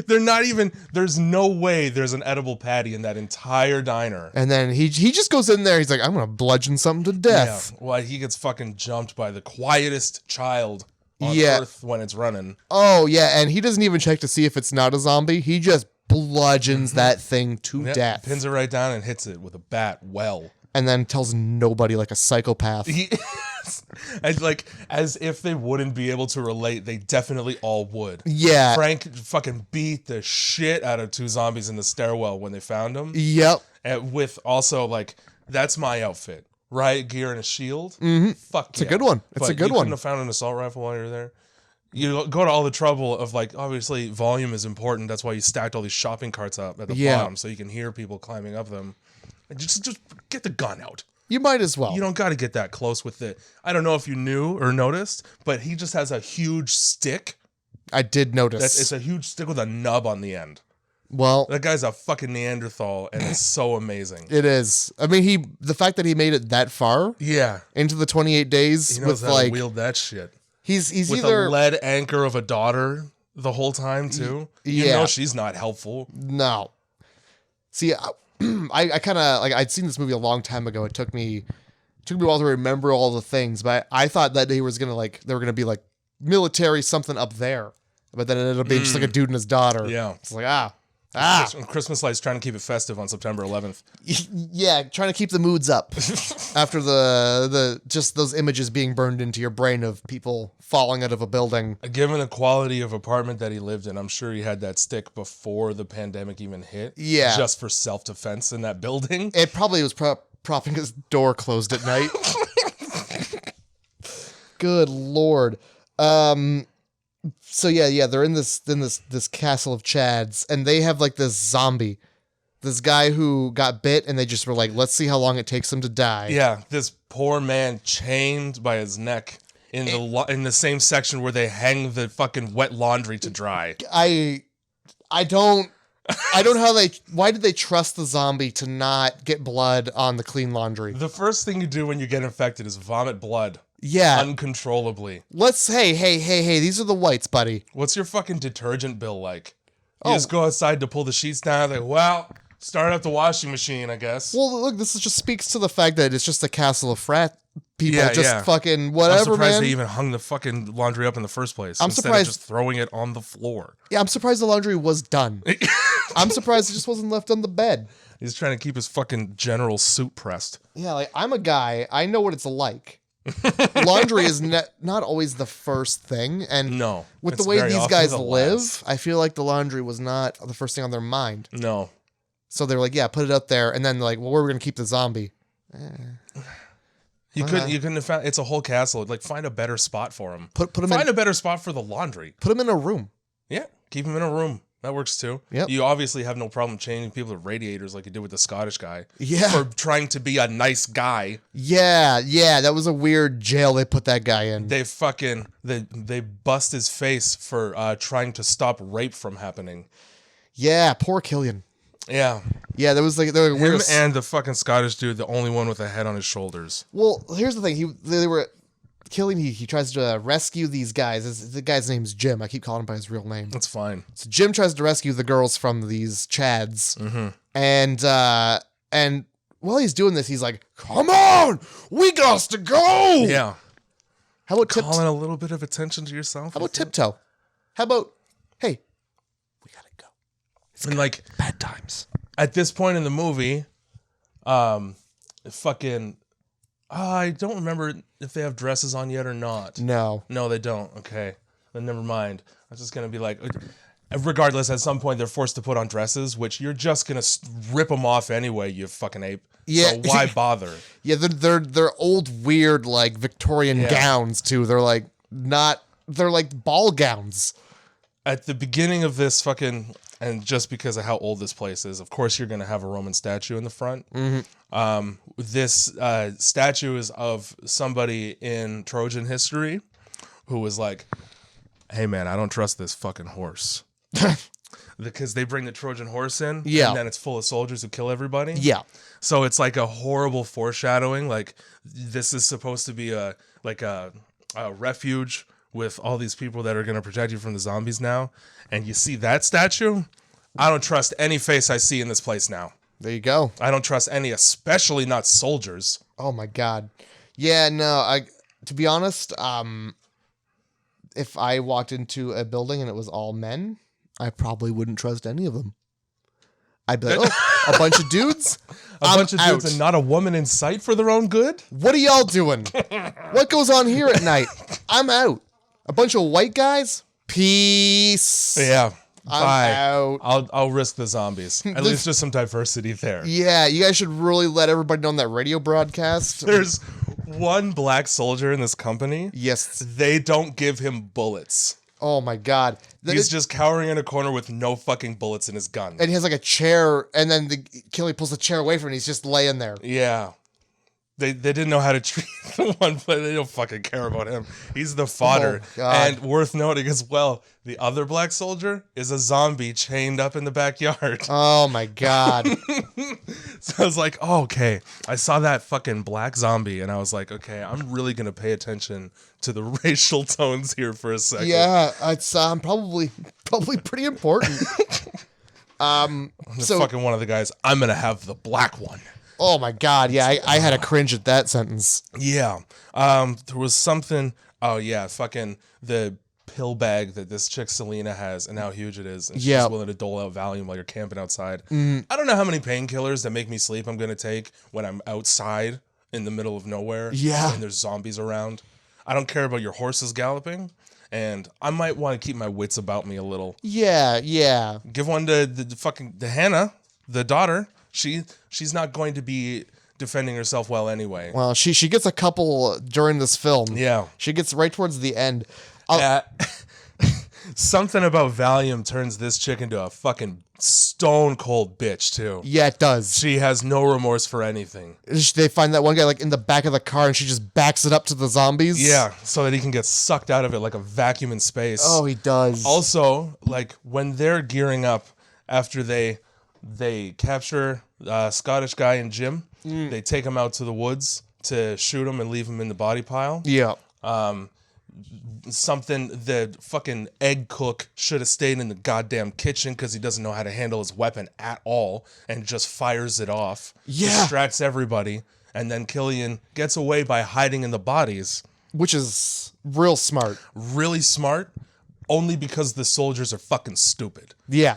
There's no way there's an edible patty in that entire diner. And then he just goes in there. He's like, I'm going to bludgeon something to death. Yeah. Well, he gets fucking jumped by the quietest child on Earth when it's running. Oh, yeah, and he doesn't even check to see if it's not a zombie. He just bludgeons that thing to death. Pins it right down and hits it with a bat well. And then tells nobody like a psychopath. And like, as if they wouldn't be able to relate, they definitely all would. Yeah. Frank fucking beat the shit out of 2 zombies in the stairwell when they found him. Yep. And with also like, that's my outfit. Riot gear and a shield. Mm-hmm. Fuck It's a good one. It's a good one. You couldn't have found an assault rifle while you're there. You go to all the trouble of like, obviously volume is important. That's why you stacked all these shopping carts up at the bottom so you can hear people climbing up them. And just get the gun out. You might as well. You don't got to get that close with it. I don't know if you knew or noticed, but he just has a huge stick. I did notice. It's a huge stick with a nub on the end. Well, that guy's a fucking Neanderthal, and it's so amazing. It is. I mean, the fact that he made it that far, into the 28 days, he knows with how to wield that shit. He's with either a lead anchor of a daughter the whole time too. You know she's not helpful. No. See, I kind of like I'd seen this movie a long time ago. It took me took me a while to remember all the things, but I thought that he was gonna they were gonna be like military something up there, but then it ended up being just like a dude and his daughter. Yeah, it's like Christmas lights trying to keep it festive on September 11th. Yeah, trying to keep the moods up after the just those images being burned into your brain of people falling out of a building. Given the quality of apartment that he lived in, I'm sure he had that stick before the pandemic even hit. Yeah, just for self-defense in that building. It probably was propping his door closed at night. Good Lord. So yeah, they're in this castle of Chads, and they have like this zombie, this guy who got bit, and they just were like, let's see how long it takes him to die. Yeah, this poor man chained by his neck in the same section where they hang the fucking wet laundry to dry. I don't know why did they trust the zombie to not get blood on the clean laundry? The first thing you do when you get infected is vomit blood. Yeah. Uncontrollably. Hey, these are the whites, buddy. What's your fucking detergent bill like? You just go outside to pull the sheets down, like, well, start up the washing machine, I guess. Well, look, this just speaks to the fact that it's just a castle of frat people Yeah. fucking whatever, I'm surprised man. they even hung the fucking laundry up in the first place. I'm instead surprised of just throwing it on the floor. Yeah, I'm surprised the laundry was done. I'm surprised it just wasn't left on the bed. He's trying to keep his fucking general suit pressed. Yeah, like, I'm a guy. I know what it's like. Laundry is not always the first thing, and no, with the way these guys live, I feel like the laundry was not the first thing on their mind. No. So they're like, yeah, put it up there, and then they're like, well, where are we gonna keep the zombie? You couldn't have found. It's a whole castle. Like, find a better spot for him. Find a better spot for the laundry. Put him in a room. Yeah, keep him in a room. That works too. Yep. You obviously have no problem changing people to radiators like you did with the Scottish guy. Yeah. For trying to be a nice guy. Yeah, that was a weird jail they put that guy in. They bust his face for trying to stop rape from happening. Yeah, poor Killian. Yeah. Yeah, there was like there were him weird and the fucking Scottish dude, the only one with a head on his shoulders. Well, here's the thing. They were killing. He tries to rescue these guys. The guy's name's Jim. I keep calling him by his real name. That's fine. So Jim tries to rescue the girls from these Chads, and while he's doing this, he's like, "Come on, we got to go." Yeah. How about calling a little bit of attention to yourself? How about tiptoe? How about, hey, we gotta go. And like bad times. At this point in the movie, I don't remember if they have dresses on yet or not. No, they don't. Okay, then never mind. I was just gonna be like, regardless, at some point they're forced to put on dresses, which you're just gonna rip them off anyway. You fucking ape. Yeah. So why bother? Yeah, they're old, weird, like Victorian gowns too. They're like ball gowns. At the beginning of this fucking, and just because of how old this place is, of course you're gonna have a Roman statue in the front. Mm-hmm. This statue is of somebody in Trojan history who was like, "Hey man, I don't trust this fucking horse." Because they bring the Trojan horse in, and then it's full of soldiers who kill everybody. Yeah. So it's like a horrible foreshadowing. Like, this is supposed to be a refuge with all these people that are going to protect you from the zombies now. And you see that statue? I don't trust any face I see in this place now. There you go. I don't trust any, especially not soldiers. Oh my God. Yeah, no, to be honest, if I walked into a building and it was all men, I probably wouldn't trust any of them. I'd be like, oh, a bunch of dudes? A bunch of dudes and not a woman in sight for their own good? What are y'all doing? What goes on here at night? I'm out. A bunch of white guys? Peace. Yeah. I'm out. I'll risk the zombies. At least there's some diversity there. Yeah, you guys should really let everybody know on that radio broadcast. There's one black soldier in this company. Yes. They don't give him bullets. Oh my God. He's just cowering in a corner with no fucking bullets in his gun. And he has like a chair, and then Killy pulls the chair away from him, and he's just laying there. Yeah. They didn't know how to treat the one player. They don't fucking care about him. He's the fodder. Oh, God. And worth noting as well, the other black soldier is a zombie chained up in the backyard. Oh my God. So I was like, oh, okay. I saw that fucking black zombie, and I was like, okay, I'm really going to pay attention to the racial tones here for a second. Yeah, it's probably pretty important. So fucking one of the guys, I'm going to have the black one. Oh my God. Yeah, I had a cringe at that sentence. Yeah. There was something. Oh yeah, fucking the pill bag that this chick Selena has and how huge it is, and she's just willing to dole out Valium while you're camping outside. I don't know how many painkillers that make me sleep I'm gonna take when I'm outside in the middle of nowhere. Yeah. And there's zombies around. I don't care about your horses galloping, and I might want to keep my wits about me a little. Yeah, yeah. Give one to the Hannah, the daughter. She's not going to be defending herself well anyway. Well, she gets a couple during this film. Yeah. She gets right towards the end. Something about Valium turns this chick into a fucking stone cold bitch too. Yeah, it does. She has no remorse for anything. They find that one guy like in the back of the car, and she just backs it up to the zombies. Yeah, so that he can get sucked out of it like a vacuum in space. Oh, he does. Also, like when they're gearing up after they capture Scottish guy and Jim, they take him out to the woods to shoot him and leave him in the body pile. Yeah. Something the fucking egg cook should have stayed in the goddamn kitchen because he doesn't know how to handle his weapon at all and just fires it off. Yeah. Distracts everybody. And then Killian gets away by hiding in the bodies. Which is real smart. Really smart. Only because the soldiers are fucking stupid. Yeah.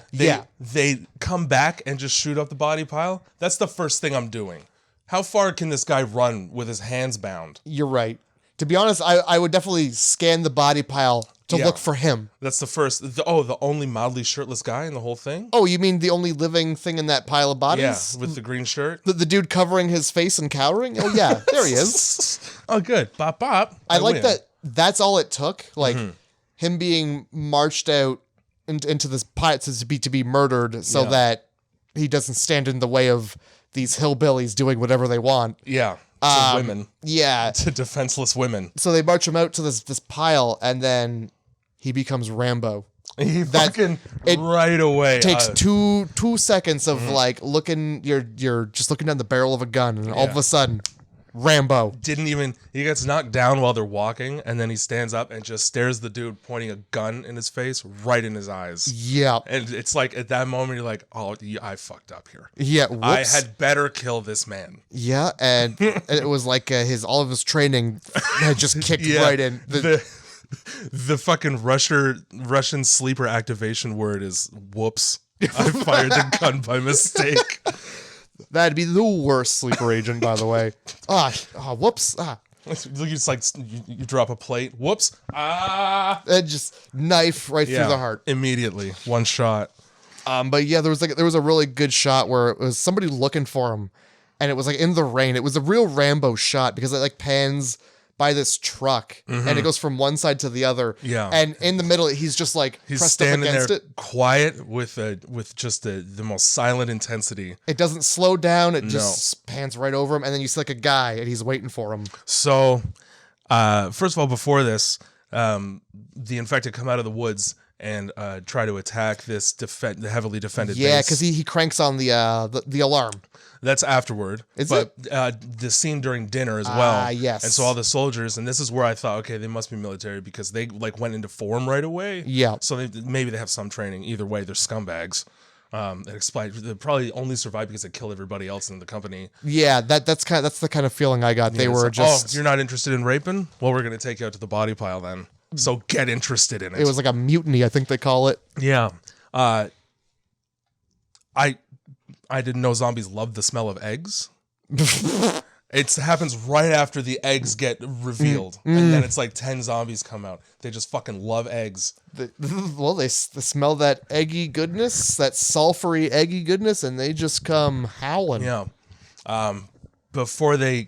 They come back and just shoot up the body pile. That's the first thing I'm doing. How far can this guy run with his hands bound? You're right. To be honest, I would definitely scan the body pile to look for him. That's the first. The only mildly shirtless guy in the whole thing? Oh, you mean the only living thing in that pile of bodies? Yeah, with the green shirt. The dude covering his face and cowering? Oh, yeah, there he is. Oh, good. Bop, bop. I like that that's all it took. Like, him being marched out into this pile to be murdered so that he doesn't stand in the way of these hillbillies doing whatever they want. Yeah. To women. Yeah. To defenseless women. So they march him out to this pile, and then he becomes Rambo. He fucking right away Takes two seconds of like looking. You're just looking down the barrel of a gun, and all of a sudden, Rambo. He gets knocked down while they're walking, and then he stands up and just stares the dude pointing a gun in his face right in his eyes. Yeah. And it's like at that moment you're like, oh, I fucked up here. Yeah. Whoops. I had better kill this man. Yeah, and it was like all of his training had just kicked right in. The fucking Russian sleeper activation word is whoops. I fired the gun by mistake. That'd be the worst sleeper agent, by the way. Whoops. It's like you drop a plate. Whoops. And just knife right through the heart. Immediately. One shot. But yeah, there was a really good shot where it was somebody looking for him, and it was like in the rain. It was a real Rambo shot because it like pans by this truck and it goes from one side to the other. Yeah. And in the middle, he's just like he's pressed standing up against there it. quiet with just the most silent intensity. It doesn't slow down. It just pans right over him. And then you see like a guy and he's waiting for him. So, first of all, before this, the infected come out of the woods and try to attack this the heavily defended base. Yeah, because he cranks on the alarm. That's afterward. But the scene during dinner as well. Yes. And so all the soldiers, and this is where I thought, okay, they must be military because they like went into form right away. Yeah. So maybe they have some training. Either way, they're scumbags. They probably only survived because they killed everybody else in the company. Yeah, that's the kind of feeling I got. They were just. Oh, you're not interested in raping? Well, we're gonna take you out to the body pile then. So get interested in it. It was like a mutiny, I think they call it. Yeah. I didn't know zombies loved the smell of eggs. It happens right after the eggs get revealed. And then it's like 10 zombies come out. They just fucking love eggs. They smell that eggy goodness, that sulfury eggy goodness, and they just come howling. Yeah. Before they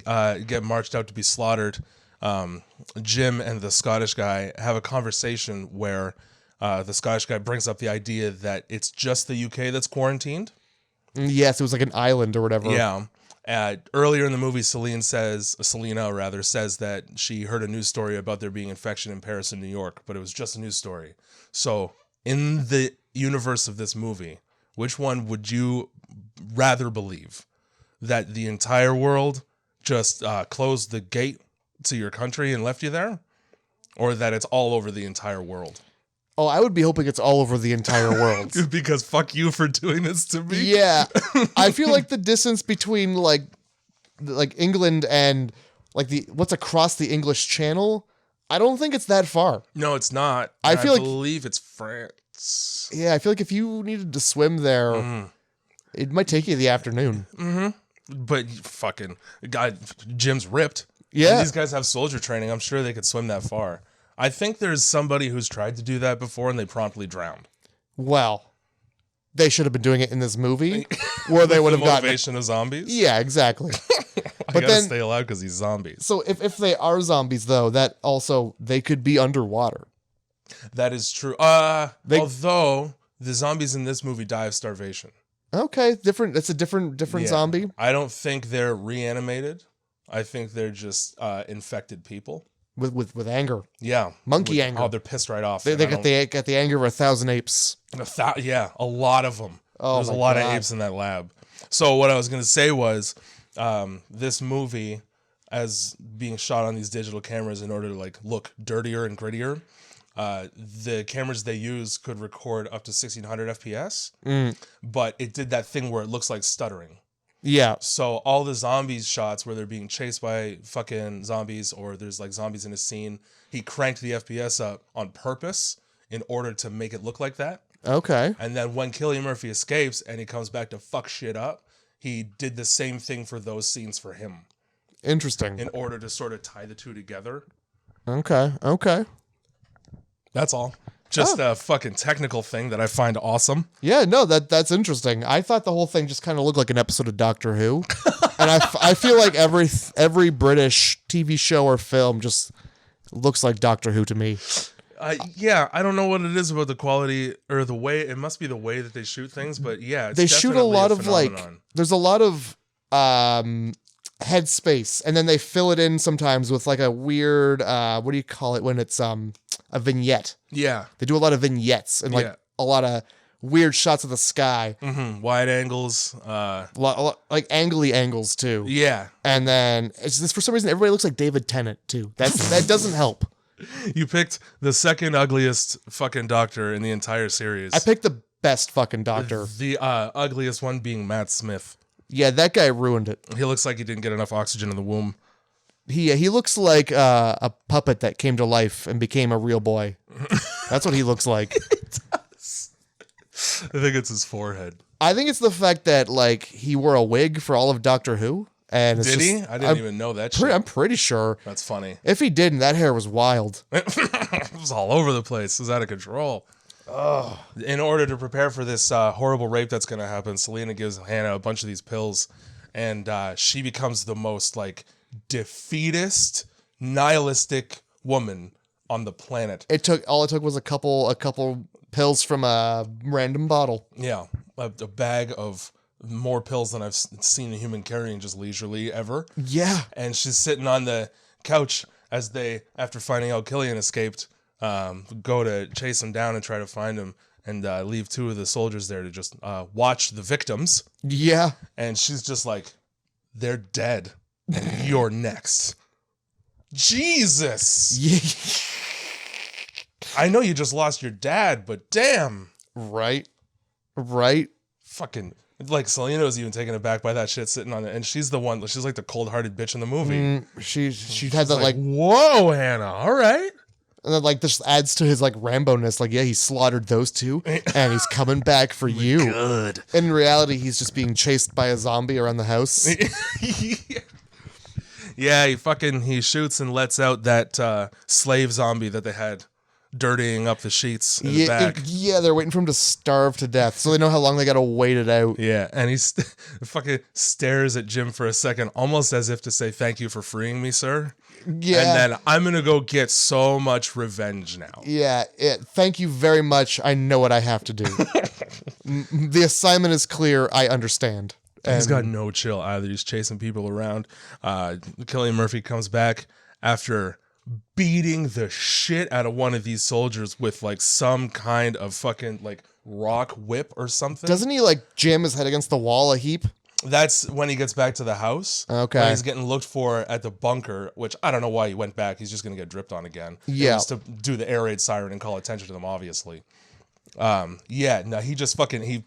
get marched out to be slaughtered, Jim and the Scottish guy have a conversation where the Scottish guy brings up the idea that it's just the UK that's quarantined. Yes, it was like an island or whatever. Yeah. Earlier in the movie, Selena says that she heard a news story about there being infection in Paris and New York, but it was just a news story. So in the universe of this movie, which one would you rather believe? That the entire world just closed the gate to your country and left you there? Or that it's all over the entire world? Oh, I would be hoping it's all over the entire world. Because fuck you for doing this to me. Yeah. I feel like the distance between like like England and like what's across the English Channel, I don't think it's that far. No, it's not. I believe it's France. Yeah, I feel like if you needed to swim there, it might take you the afternoon. But fucking God, Jim's ripped. Yeah. And these guys have soldier training. I'm sure they could swim that far. I think there's somebody who's tried to do that before and they promptly drowned. Well, they should have been doing it in this movie where they would have gotten motivation of zombies. Yeah, exactly. I gotta stay alive because he's zombies. So if they are zombies, though, that also they could be underwater. That is true. Although the zombies in this movie die of starvation. Okay, different. It's a different zombie. I don't think they're reanimated. I think they're just infected people with anger. Yeah, monkey anger. Oh, they're pissed right off. They got the anger of 1,000 apes. A lot of them. Oh, there's a lot of apes in that lab. So what I was gonna say was, this movie, as being shot on these digital cameras in order to like look dirtier and grittier. The cameras they use could record up to 1600 FPS, but it did that thing where it looks like stuttering. Yeah. So all the zombies shots where they're being chased by fucking zombies or there's like zombies in a scene, he cranked the FPS up on purpose in order to make it look like that. Okay. And then when Cillian Murphy escapes and he comes back to fuck shit up, he did the same thing for those scenes for him. Interesting. In order to sort of tie the two together. Okay. That's all. Just a fucking technical thing that I find awesome. Yeah, no, that's interesting. I thought the whole thing just kind of looked like an episode of Doctor Who. And I feel like every British TV show or film just looks like Doctor Who to me. Yeah, I don't know what it is about the quality or the way. It must be the way that they shoot things, but yeah, it's they shoot a lot of phenomenon. like. There's a lot of head space, and then they fill it in sometimes with like a weird. What do you call it when it's a vignette? Yeah, they do a lot of vignettes and like a lot of weird shots of the sky, wide angles, like angly angles too. Yeah, and then it's just for some reason everybody looks like David Tennant too. That doesn't help. You picked the second ugliest fucking doctor in the entire series. I picked the best fucking doctor. The ugliest one being Matt Smith. Yeah, that guy ruined it. He looks like he didn't get enough oxygen in the womb. He looks like a puppet that came to life and became a real boy. That's what he looks like. It does. I think it's his forehead. I think it's the fact that like he wore a wig for all of Doctor Who. And did he? I didn't even know that shit. I'm pretty sure. That's funny. If he didn't, that hair was wild. It was all over the place. It was out of control. Oh. In order to prepare for this horrible rape that's going to happen, Selena gives Hannah a bunch of these pills, and she becomes the most like defeatist, nihilistic woman on the planet. All it took was a couple pills from a random bottle. Yeah, a bag of more pills than I've seen a human carrying just leisurely ever. Yeah. And she's sitting on the couch as they, after finding out Cillian escaped, go to chase him down and try to find him and leave two of the soldiers there to just watch the victims. Yeah. And she's just like, they're dead. And you're next. Jesus. Yeah. I know you just lost your dad, but damn. Right. Fucking... Like, Selena was even taken aback by that shit sitting on it. And she's the one, she's like the cold-hearted bitch in the movie. She had that like, whoa, Hannah, all right. And then like this adds to his like Rambo-ness. Like, yeah, he slaughtered those two and he's coming back for you. Good. In reality, he's just being chased by a zombie around the house. Yeah, he shoots and lets out that slave zombie that they had dirtying up the sheets in the back. Yeah, they're waiting for him to starve to death, so they know how long they gotta wait it out. Yeah, and he fucking stares at Jim for a second, almost as if to say, "Thank you for freeing me, sir." Yeah, and then I'm gonna go get so much revenge now. Yeah, thank you very much. I know what I have to do. The assignment is clear. I understand. He's got no chill either. He's chasing people around. Cillian Murphy comes back after beating the shit out of one of these soldiers with like some kind of fucking like rock whip or something. Doesn't he like jam his head against the wall a heap? That's when he gets back to the house. Okay. When he's getting looked for at the bunker, which I don't know why he went back. He's just going to get dripped on again. Yeah. It was to do the air raid siren and call attention to them, obviously. Yeah, no, he just fucking, he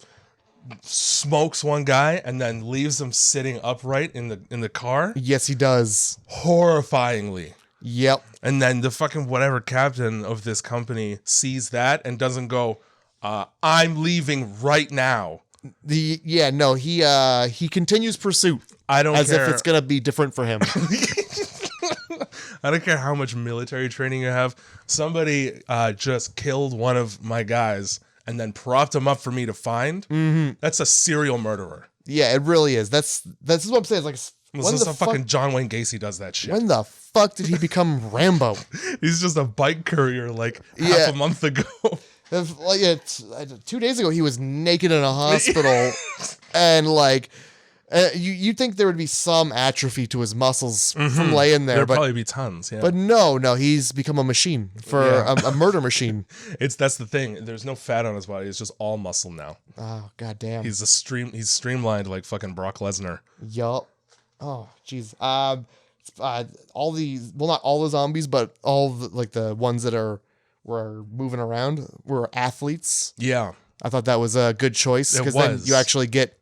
smokes one guy and then leaves him sitting upright in the car. Yes, he does. Horrifyingly. Yep. And then the fucking whatever captain of this company sees that and doesn't go, I'm leaving right now. He continues pursuit. I don't as care. if it's gonna be different for him. I don't care how much military training you have. Somebody just killed one of my guys and then propped him up for me to find. Mm-hmm. That's a serial murderer. Yeah, it really is. That's what I'm saying. It's like, This is fucking John Wayne Gacy does that shit. When the fuck did he become Rambo? He's just a bike courier like half a month ago. 2 days ago, he was naked in a hospital, and like, you think there would be some atrophy to his muscles from laying there, There'd probably be tons, yeah. But no, he's become a machine for a murder machine. That's the thing. There's no fat on his body. It's just all muscle now. Oh goddamn. He's streamlined like fucking Brock Lesnar. Yup. Oh jeez. All these, well, not all the zombies, but all the ones that were moving around were athletes. Yeah. I thought that was a good choice because then you actually get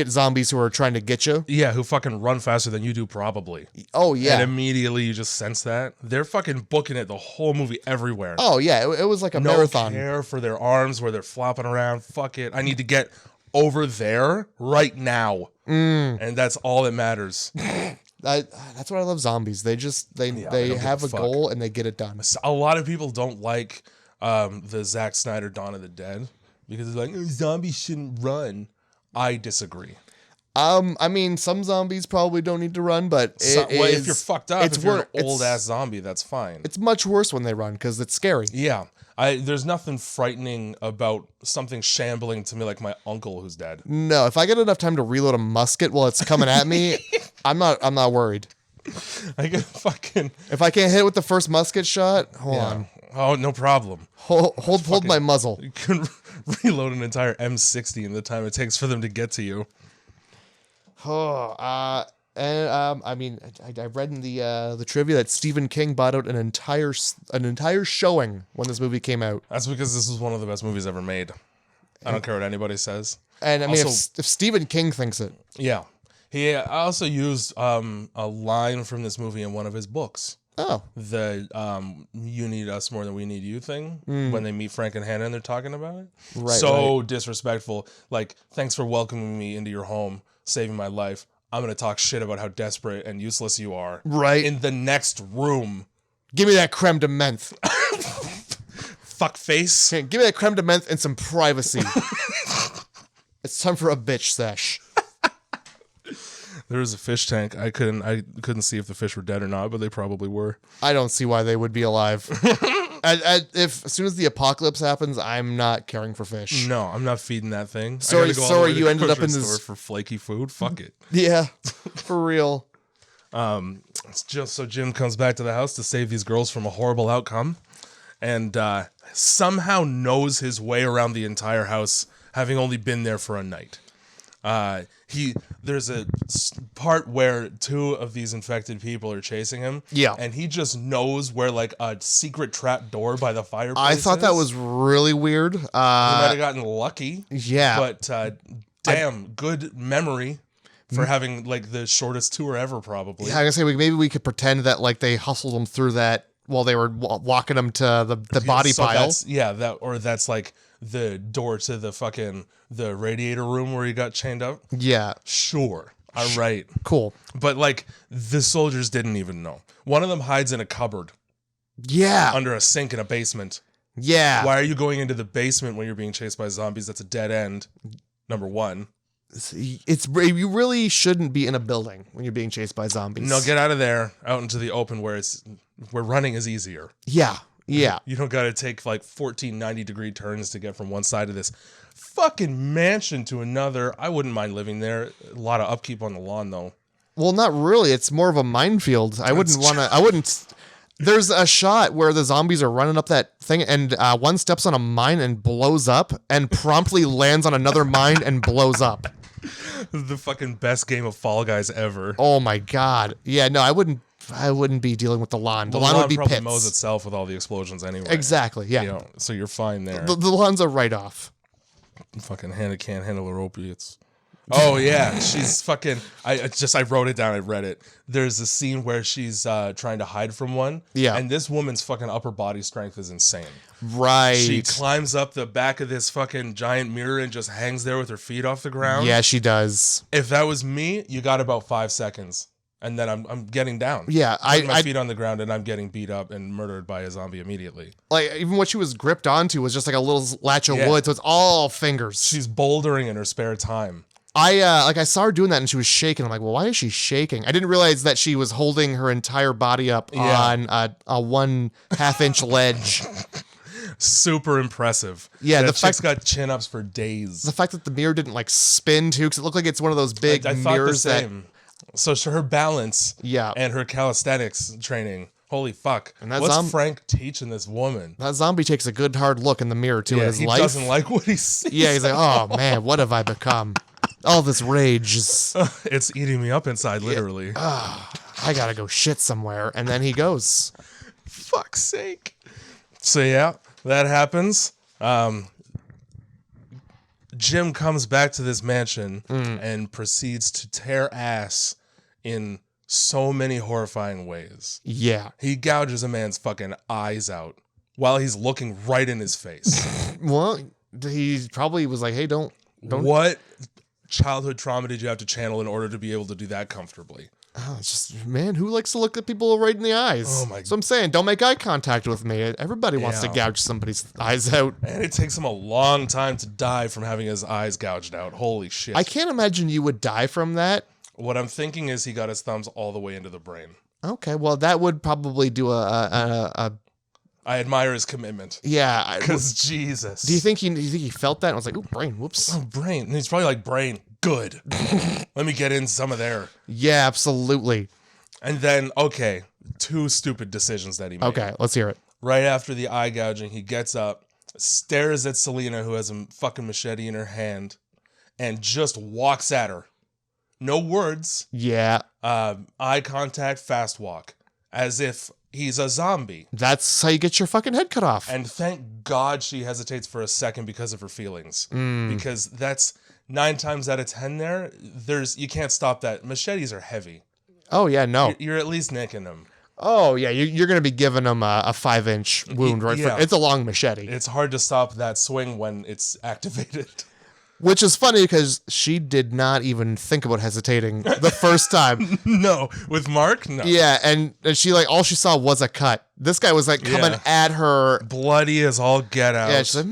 zombies who are trying to get you. Yeah, who fucking run faster than you do probably. Oh yeah. And immediately you just sense that. They're fucking booking it the whole movie everywhere. Oh yeah, it was like a marathon. No care for their arms where they're flopping around. Fuck it. I need to get over there right now. And that's all that matters. That's what I love zombies. They have a goal and they get it done. A lot of people don't like the Zack Snyder Dawn of the Dead because they're like, zombies shouldn't run. I disagree. I mean, some zombies probably don't need to run, but if you're fucked up, if you're an old ass zombie, that's fine. It's much worse when they run because it's scary. Yeah. There's nothing frightening about something shambling to me like my uncle who's dead. No, if I get enough time to reload a musket while it's coming at me, I'm not worried. I get fucking. If I can't hit it with the first musket shot, hold on. Oh, no problem. Hold my muzzle. You can reload an entire M60 in the time it takes for them to get to you. I mean, I read in the trivia that Stephen King bought out an entire showing when this movie came out. That's because this is one of the best movies ever made. I don't care what anybody says. And I mean, if Stephen King thinks it, yeah, he also used a line from this movie in one of his books. Oh, the "you need us more than we need you" thing when they meet Frank and Hannah and they're talking about it. Right, disrespectful. Like, thanks for welcoming me into your home, saving my life. I'm going to talk shit about how desperate and useless you are. Right. In the next room. Give me that creme de menthe. Fuck face. Okay, give me that creme de menthe and some privacy. It's time for a bitch sesh. There was a fish tank. I couldn't see if the fish were dead or not, but they probably were. I don't see why they would be alive. As soon as the apocalypse happens, I'm not caring for fish. No, I'm not feeding that thing. Sorry, you ended up in this for flaky food. Fuck it. Yeah, for real. It's just so Jim comes back to the house to save these girls from a horrible outcome, and somehow knows his way around the entire house, having only been there for a night. There's a part where two of these infected people are chasing him. Yeah. And he just knows where like a secret trap door by the fireplace I thought that was really weird. He might have gotten lucky. Yeah. But good memory for having like the shortest tour ever, probably. Yeah, I was gonna say maybe we could pretend that like they hustled them through that while they were walking them to the body pile. That's like the door to the radiator room where he got chained up. Yeah. Sure. All right. Cool. But like the soldiers didn't even know. One of them hides in a cupboard. Yeah. Under a sink in a basement. Yeah. Why are you going into the basement when you're being chased by zombies? That's a dead end. Number one. You really shouldn't be in a building when you're being chased by zombies. No, get out of there, out into the open where running is easier. Yeah. Yeah. You don't got to take like 14 90-degree turns to get from one side of this fucking mansion to another. I wouldn't mind living there. A lot of upkeep on the lawn, though. Well, not really. It's more of a minefield. I wouldn't. There's a shot where the zombies are running up that thing and one steps on a mine and blows up and promptly lands on another mine and blows up. The fucking best game of Fall Guys ever. Oh my God. Yeah, no, I wouldn't be dealing with the lawn. The lawn would be probably pits. mows itself with all the explosions anyway. Exactly, yeah. So you're fine there. The lawn's a write-off. Fucking Hannah can't handle her opiates. Oh yeah, she's fucking. I wrote it down. I read it. There's a scene where she's trying to hide from one. Yeah. And this woman's fucking upper body strength is insane. Right. She climbs up the back of this fucking giant mirror and just hangs there with her feet off the ground. Yeah, she does. If that was me, you got about 5 seconds, and then I'm getting down. Yeah, Putting my feet on the ground, and I'm getting beat up and murdered by a zombie immediately. Like, even what she was gripped onto was just like a little latch of wood, so it's all fingers. She's bouldering in her spare time. I saw her doing that and she was shaking. I'm like, well, why is she shaking? I didn't realize that she was holding her entire body up on a 1/2 inch ledge. Super impressive. Yeah, the chick's got chin ups for days. The fact that the mirror didn't like spin too, because it looked like it's one of those big I thought mirrors the same. So her balance, and her calisthenics training. Holy fuck! And that what's Frank teaching this woman? That zombie takes a good hard look in the mirror too. In his life, he doesn't like what he sees. Yeah, he's like, oh man, what have I become? All this rage is... It's eating me up inside, literally. I gotta go shit somewhere. And then he goes. Fuck's sake. So yeah, that happens. Jim comes back to this mansion and proceeds to tear ass in so many horrifying ways. Yeah. He gouges a man's fucking eyes out while he's looking right in his face. Well, he probably was like, hey, don't. What childhood trauma did you have to channel in order to be able to do that comfortably? Oh, it's just, man, who likes to look at people right in the eyes? Oh my! So I'm saying, don't make eye contact with me. Everybody wants to gouge somebody's eyes out. And it takes him a long time to die from having his eyes gouged out. Holy shit. I can't imagine you would die from that. What I'm thinking is he got his thumbs all the way into the brain. Okay, well, that would probably do a I admire his commitment. Yeah. Because Jesus. Do you think he felt that? And was like, ooh, brain, whoops. Oh, brain. And he's probably like, brain, good. Let me get in some of there. Yeah, absolutely. And then, okay, 2 stupid decisions that he made. Okay, let's hear it. Right after the eye gouging, he gets up, stares at Selena, who has a fucking machete in her hand, and just walks at her. No words. Yeah. Eye contact, fast walk. As if he's a zombie. That's how you get your fucking head cut off. And thank God she hesitates for a second because of her feelings. Because that's 9 times out of 10 you can't stop that. Machetes are heavy. Oh, yeah, no. You're at least nicking them. Oh, yeah, you're going to be giving them a 5-inch wound, right? Yeah. It's a long machete. It's hard to stop that swing when it's activated. Which is funny because she did not even think about hesitating the first time. No. With Mark? No. Yeah, and she like all she saw was a cut. This guy was like coming at her. Bloody as all get out. Yeah, she's like,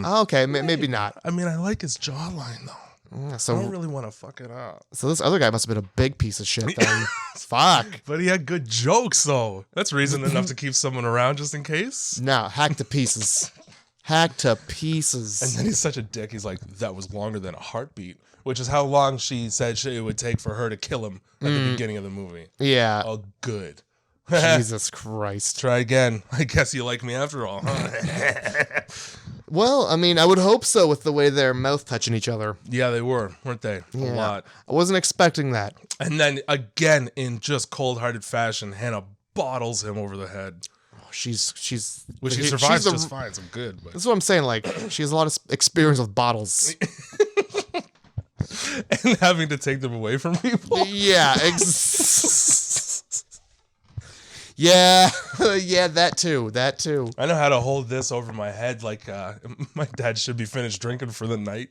okay, maybe not. I mean, I like his jawline though. Yeah, so I don't really want to fuck it up. So this other guy must have been a big piece of shit then. Fuck. But he had good jokes though. That's reason enough to keep someone around just in case. No, hack to pieces. Hacked to pieces. And then he's such a dick. He's like, that was longer than a heartbeat, which is how long she said it would take for her to kill him at the beginning of the movie. Yeah. Oh, good. Jesus Christ. Try again. I guess you like me after all, huh? Well, I mean, I would hope so with the way their mouth touching each other. Yeah, they were, weren't they? Yeah. A lot. I wasn't expecting that. And then again, in just cold-hearted fashion, Hannah bottles him over the head. She's which he survives just fine. So good. But. That's what I'm saying. Like, she has a lot of experience with bottles. And having to take them away from people. Yeah. Yeah. Yeah, that too. I know how to hold this over my head like my dad should be finished drinking for the night.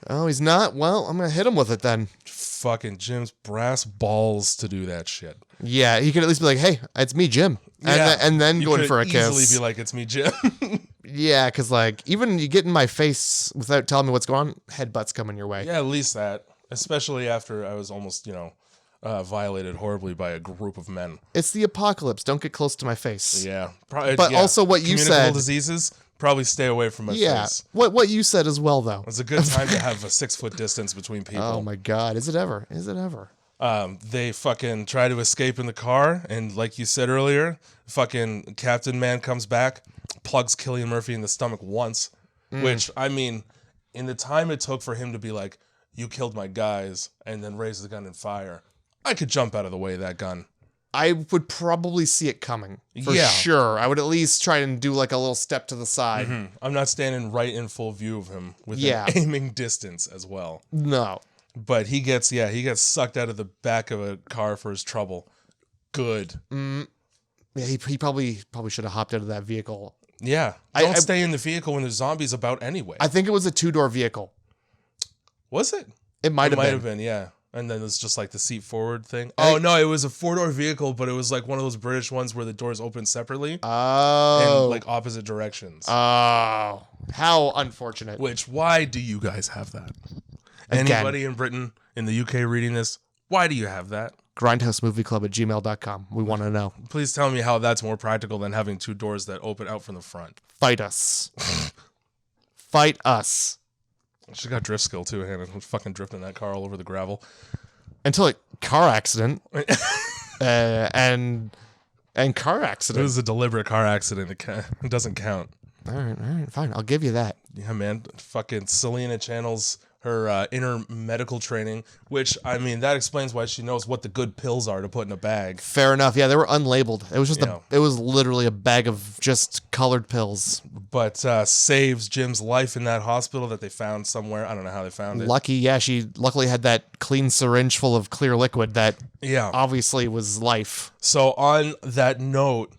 Oh, he's not? Well, I'm going to hit him with it then. Fucking Jim's brass balls to do that shit. Yeah, he could at least be like, hey, it's me, Jim. And then go in for a kiss. Easily be like, it's me, Jim. Yeah, because like, even you get in my face without telling me what's going on, headbutts coming your way. Yeah, at least that. Especially after I was almost, violated horribly by a group of men. It's the apocalypse. Don't get close to my face. Yeah. But also what you said. Communicable diseases, probably stay away from my face. What you said as well, though. It's a good time to have a 6-foot distance between people. Oh my God. Is it ever? They fucking try to escape in the car, and like you said earlier, fucking Captain Man comes back, plugs Cillian Murphy in the stomach once, which, I mean, in the time it took for him to be like, you killed my guys, and then raise the gun and fire, I could jump out of the way of that gun. I would probably see it coming for Yeah. sure. I would at least try and do like a little step to the side. I'm not standing right in full view of him with Yeah. an aiming distance as well. No. But he gets sucked out of the back of a car for his trouble. Good. Yeah, he probably should have hopped out of that vehicle. Yeah. Don't stay in the vehicle when there's zombies about anyway. I think it was a 2-door vehicle. Was it? It might have been, yeah. And then it's just like the seat forward thing. Oh, no, it was a 4-door vehicle, but it was like one of those British ones where the doors open separately. Oh. In like opposite directions. Oh. How unfortunate. Why do you guys have that? Again. Anybody in Britain, in the UK reading this, why do you have that? grindhousemovieclub@gmail.com. We want to know. Please tell me how that's more practical than having 2 doors that open out from the front. Fight us. Fight us. She got drift skill too, Hannah. I'm fucking drifting that car all over the gravel. Until a car accident. and car It accident. was a deliberate car accident. It doesn't count. All right, fine. I'll give you that. Yeah, man. Fucking Selena channels her inner medical training, which, I mean, that explains why she knows what the good pills are to put in a bag. Fair enough. Yeah, they were unlabeled. It was just it was literally a bag of just colored pills. But saves Jim's life in that hospital that they found somewhere. I don't know how they found it. Lucky, yeah, she luckily had that clean syringe full of clear liquid that Yeah. obviously was life. So on that note,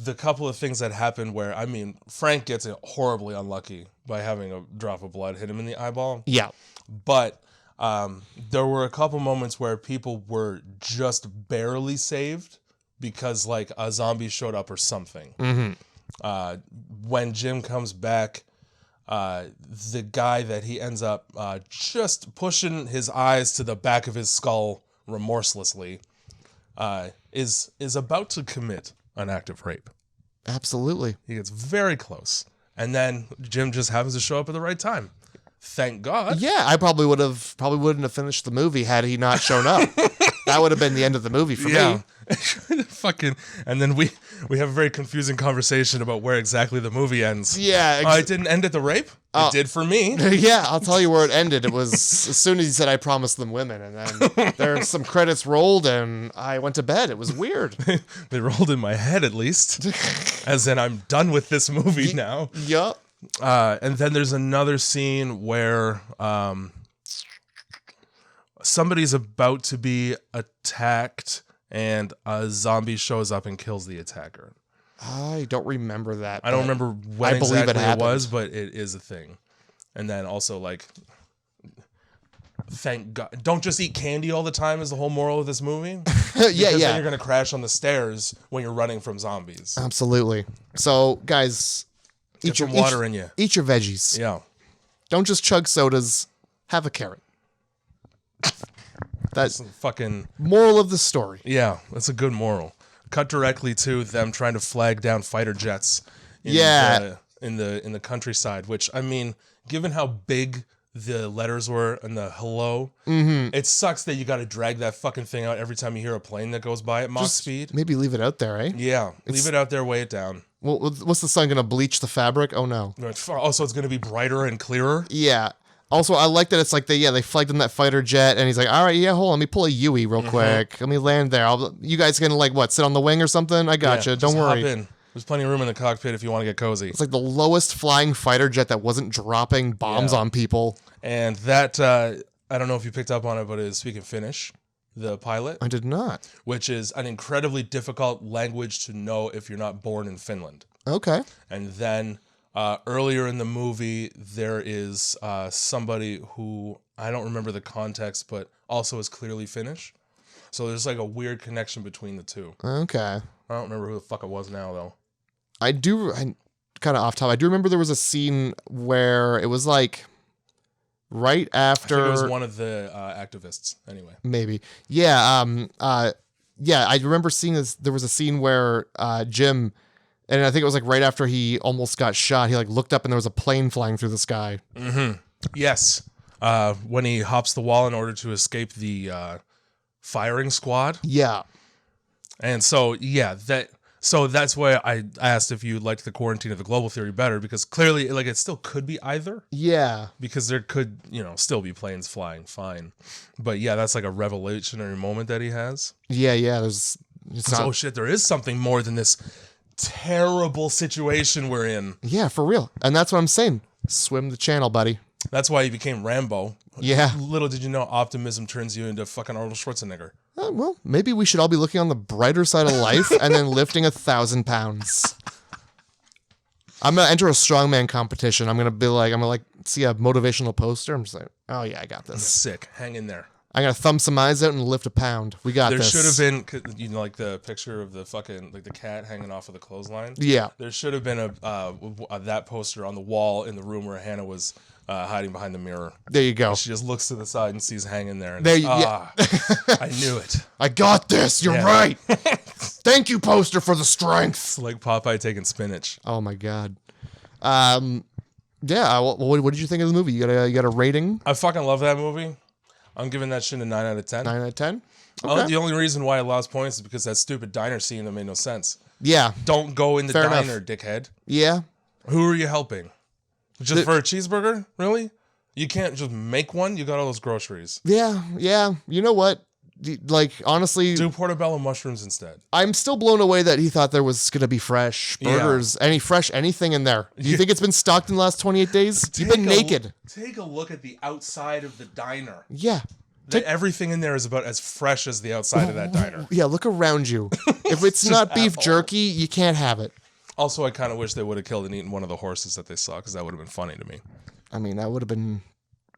the couple of things that happened where, I mean, Frank gets horribly unlucky by having a drop of blood hit him in the eyeball. Yeah. But there were a couple moments where people were just barely saved because like a zombie showed up or something. When Jim comes back, the guy that he ends up just pushing his eyes to the back of his skull remorselessly is about to commit an act of rape. Absolutely. He gets very close. And then Jim just happens to show up at the right time. Thank God. Yeah, I probably wouldn't have finished the movie had he not shown up. That would have been the end of the movie for me. Fucking, and then we have a very confusing conversation about where exactly the movie ends. Yeah. It didn't end at the rape? It did for me. Yeah, I'll tell you where it ended. It was as soon as he said, I promised them women. And then there some credits rolled and I went to bed. It was weird. They rolled in my head at least. As in, I'm done with this movie now. Yup. And then there's another scene where somebody's about to be attacked and a zombie shows up and kills the attacker. I don't remember that. I don't remember when exactly it was, but it is a thing. And then also, like, thank God. Don't just eat candy all the time is the whole moral of this movie. Because then you're going to crash on the stairs when you're running from zombies. Absolutely. So, guys, Get some water in you. Eat your veggies. Yeah. Don't just chug sodas. Have a carrot. That's fucking moral of the story. Yeah, that's a good moral. Cut directly to them trying to flag down fighter jets in the countryside, which, I mean, given how big the letters were and the hello, it sucks that you got to drag that fucking thing out every time you hear a plane that goes by at Mach speed. Maybe leave it out there, eh? Yeah, leave it out there, weigh it down. Well, what's the sun going to bleach the fabric? Oh, no. Oh, so it's going to be brighter and clearer? Yeah. Also, I like that it's like they flagged in that fighter jet, and he's like, all right, yeah, hold on, let me pull a Yui real quick. Let me land there. You guys can, like, what, sit on the wing or something? I gotcha. Don't worry. Hop in. There's plenty of room in the cockpit if you want to get cozy. It's like the lowest flying fighter jet that wasn't dropping bombs on people. And that, I don't know if you picked up on it, but it is speaking Finnish, the pilot. I did not. Which is an incredibly difficult language to know if you're not born in Finland. Okay. And then earlier in the movie, there is somebody who, I don't remember the context, but also is clearly Finnish. So there's like a weird connection between the two. Okay. I don't remember who the fuck it was now, though. I kind of off top. I do remember there was a scene where it was like right after. I think it was one of the activists, anyway. Maybe. Yeah. Yeah, I remember seeing this. There was a scene where Jim, and I think it was like right after he almost got shot, he like looked up and there was a plane flying through the sky. Mm-hmm. Yes. When he hops the wall in order to escape the firing squad. Yeah. And so, yeah, that's why I asked if you liked the Quarantine of the Global Theory better, because clearly, like, it still could be either. Yeah. Because there could, still be planes flying fine. But yeah, that's like a revolutionary moment that he has. Yeah, yeah. There's It's not, Oh shit, there is something more than this terrible situation we're in. yeah, for real. And that's what I'm saying. Swim the channel, buddy. That's why he became Rambo. Yeah. Little did you know, optimism turns you into fucking Arnold Schwarzenegger. Well, maybe we should all be looking on the brighter side of life and then lifting 1,000 pounds. I'm gonna enter a strongman competition. I'm gonna see a motivational poster. I'm just like, oh yeah, I got this. Sick. Hang in there. I'm gonna thumb some eyes out and lift a pound. We got this. There should have been, you know, like the picture of the fucking, like the cat hanging off of the clothesline. Yeah. There should have been that poster on the wall in the room where Hannah was hiding behind the mirror. There you go. She just looks to the side and sees hanging there. And yeah. I knew it. I got this. You're right. Thank you, poster, for the strength. It's like Popeye taking spinach. Oh my god. Yeah. What did you think of the movie? You got a rating? I fucking love that movie. I'm giving that shit a 9 out of 10. 9 out of 10. Okay. The only reason why I lost points is because that stupid diner scene that made no sense. Yeah. Don't go in the Fair diner, enough. dickhead. Yeah. Who are you helping? Just for a cheeseburger? Really? You can't just make one? You got all those groceries. Yeah. Yeah. You know what? Like, honestly, Do portobello mushrooms instead. I'm still blown away that he thought there was going to be fresh burgers, anything in there. Do you think it's been stocked in the last 28 days? You've been naked. Take a look at the outside of the diner. Yeah. Everything in there is about as fresh as the outside of that diner. Yeah, look around you. If it's not beef jerky, you can't have it. Also, I kind of wish they would have killed and eaten one of the horses that they saw, because that would have been funny to me. I mean, that would have been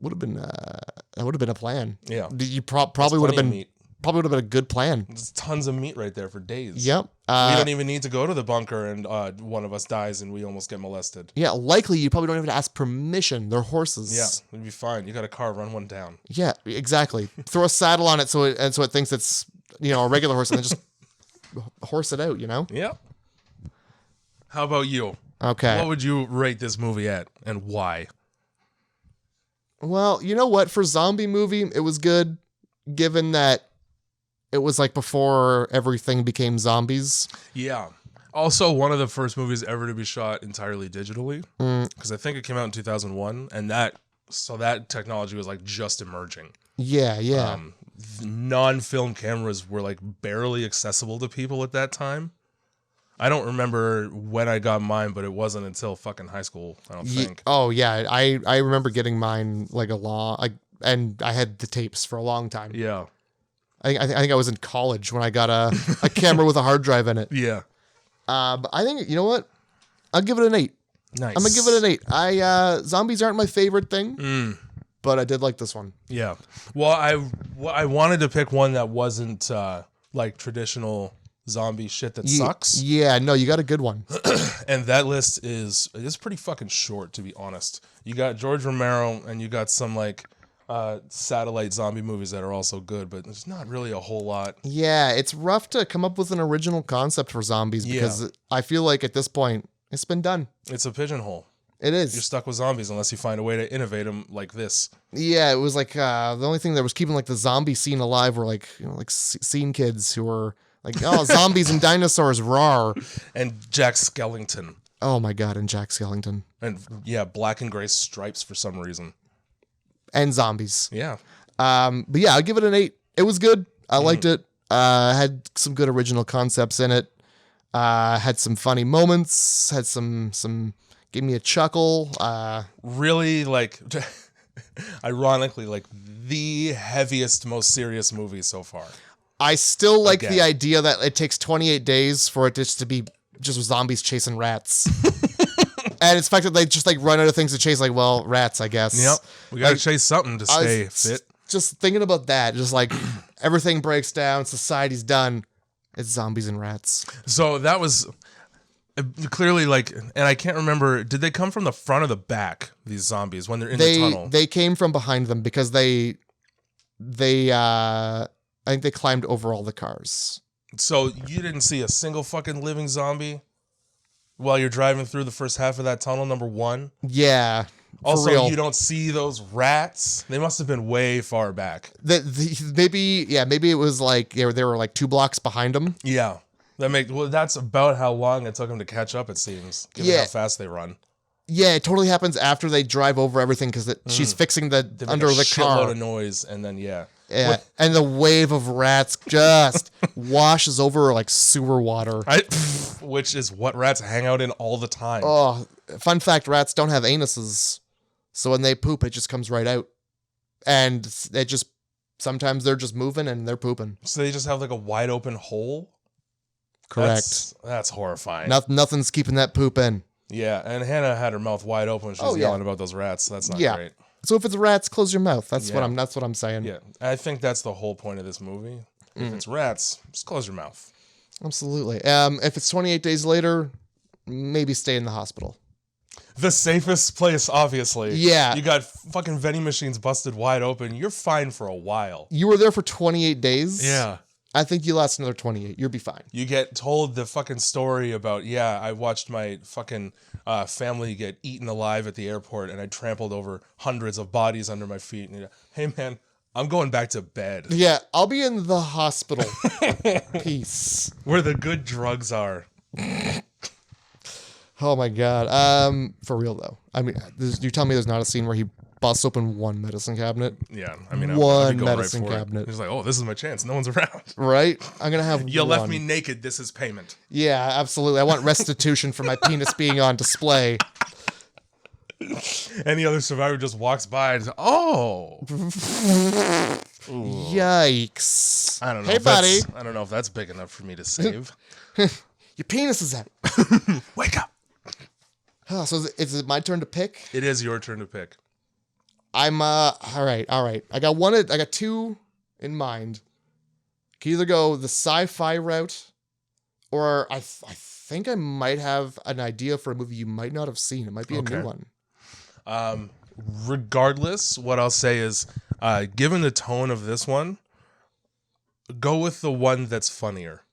a plan. Yeah. You probably would have been meat. Probably would have been a good plan. There's tons of meat right there for days. Yep. We don't even need to go to the bunker and one of us dies and we almost get molested. Yeah, likely you probably don't even ask permission. They're horses. Yeah, it'd be fine. You got a car, run one down. Yeah, exactly. Throw a saddle on it so it thinks it's, a regular horse, and then just horse it out, Yep. How about you? Okay. What would you rate this movie at and why? Well, you know what? For zombie movie, it was good, given that it was like before everything became zombies. Yeah. Also, one of the first movies ever to be shot entirely digitally, because I think it came out in 2001, and that technology was like just emerging. Yeah, yeah. Non-film cameras were like barely accessible to people at that time. I don't remember when I got mine, but it wasn't until fucking high school, I don't think. Oh yeah, I remember getting mine and I had the tapes for a long time. Yeah. I think I was in college when I got a camera with a hard drive in it. Yeah. But I think, you know what? I'll give it an 8. Nice. I'm gonna give it an 8. Zombies aren't my favorite thing, but I did like this one. Yeah. Well, I wanted to pick one that wasn't like traditional zombie shit that sucks. Yeah, no, you got a good one. And that list is pretty fucking short, to be honest. You got George Romero and you got some like satellite zombie movies that are also good, but there's not really a whole lot. Yeah, it's rough to come up with an original concept for zombies because I feel like at this point it's been done. It's a pigeonhole. It is. You're stuck with zombies unless you find a way to innovate them like this. Yeah, it was like the only thing that was keeping like the zombie scene alive were like scene kids who were like, oh, zombies and dinosaurs, rawr. And Jack Skellington. Oh my god, and Jack Skellington. And yeah, black and gray stripes for some reason. And zombies. Yeah. But yeah, I'll give it an 8. It was good. I liked it. Had some good original concepts in it. Had some funny moments. Had some gave me a chuckle. Really, like, ironically, like the heaviest, most serious movie so far. I still like the idea that it takes 28 days for it just to be just zombies chasing rats. And it's the fact that they just like run out of things to chase, like, well, rats, I guess. Yep. We got to chase something to stay fit. Just thinking about that, just like everything breaks down, society's done. It's zombies and rats. So that was clearly like, and I can't remember, did they come from the front or the back, these zombies, when they're in the tunnel? They came from behind them because they I think they climbed over all the cars. So you didn't see a single fucking living zombie while you're driving through the first half of that tunnel, number one? Yeah. Also, real. you don't see those rats? They must have been way far back. Maybe it was like they were like 2 blocks behind them. Yeah. That's about how long it took them to catch up, it seems, given how fast they run. Yeah, it totally happens after they drive over everything because she's fixing the under the car. Shitload of noise, and then Yeah, and the wave of rats just washes over like sewer water. Which is what rats hang out in all the time. Oh, fun fact, rats don't have anuses. So when they poop, it just comes right out. And it just, sometimes they're just moving and they're pooping. So they just have like a wide open hole? Correct. That's horrifying. Nothing's keeping that poop in. Yeah, and Hannah had her mouth wide open when she was yelling about those rats. So that's not great. So if it's rats, close your mouth. That's what I'm saying. Yeah, I think that's the whole point of this movie. If it's rats, just close your mouth. Absolutely. If it's 28 days later, maybe stay in the hospital. The safest place, obviously. Yeah. You got fucking vending machines busted wide open. You're fine for a while. You were there for 28 days? Yeah. I think you last another 28. You'll be fine. You get told the fucking story about, I watched my fucking family get eaten alive at the airport and I trampled over hundreds of bodies under my feet. And hey, man, I'm going back to bed. Yeah, I'll be in the hospital. Peace. Where the good drugs are. Oh my God. For real though. I mean, you tell me there's not a scene where he busts open one medicine cabinet? Yeah, I mean, one medicine cabinet. He's like, oh, this is my chance. No one's around. Right? I'm gonna have You one. left me naked. This is payment. Yeah, absolutely. I want restitution for my penis being on display. Any other survivor just walks by and says, oh. Yikes. I don't know. Hey, buddy. I don't know if that's big enough for me to save. Your penis is out. Wake up. Oh, so is it my turn to pick? It is your turn to pick. I'm all right. I got two in mind. Can either go the sci-fi route, or I think I might have an idea for a movie you might not have seen. It might be a new one. Regardless, what I'll say is, given the tone of this one, go with the one that's funnier.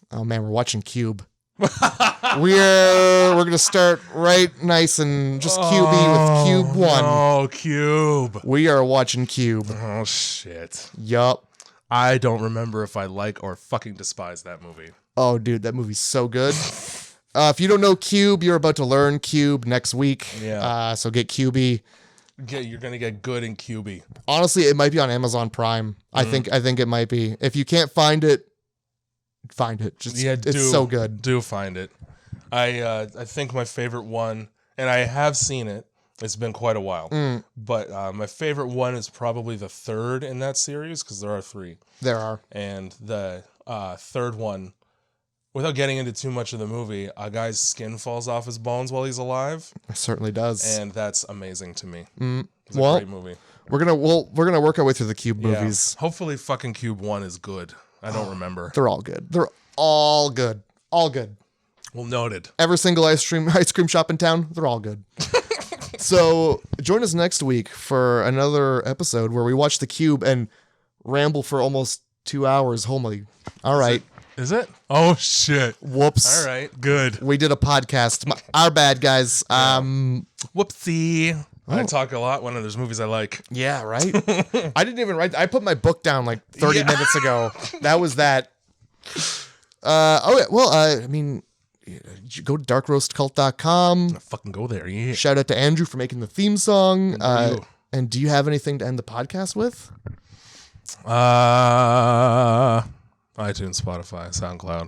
Oh man, we're watching Cube. We're gonna start right nice and just QB with Cube 1. Oh, Cube. We are watching Cube. Oh shit. Yup. I don't remember if I like or fucking despise that movie. Oh dude, that movie's so good. If you don't know Cube, you're about to learn Cube next week. Yeah. So get QB. You're gonna get good in QB. Honestly, it might be on Amazon Prime. I think it might be. If you can't find it, find it. It's so good. Do find it. I think my favorite one, and I have seen it. It's been quite a while, but my favorite one is probably the third in that series because there are 3. There are, and the third one, without getting into too much of the movie, a guy's skin falls off his bones while he's alive. It certainly does, and that's amazing to me. It's a great movie. We're gonna work our way through the Cube movies. Hopefully, fucking Cube 1 is good. I don't remember. They're all good. They're all good. All good. Well, noted. Every single ice cream shop in town, they're all good. So join us next week for another episode where we watch The Cube and ramble for almost 2 hours. Holy. All right. Is it? Oh, shit. Whoops. All right. Good. We did a podcast. Our bad, guys. Whoopsie. I talk a lot when there's movies I like. Yeah, right? I didn't even write. I put my book down like 30 minutes ago. That was that. I mean, go to darkroastcult.com. Fucking go there. Yeah. Shout out to Andrew for making the theme song. And do you have anything to end the podcast with? iTunes, Spotify, SoundCloud.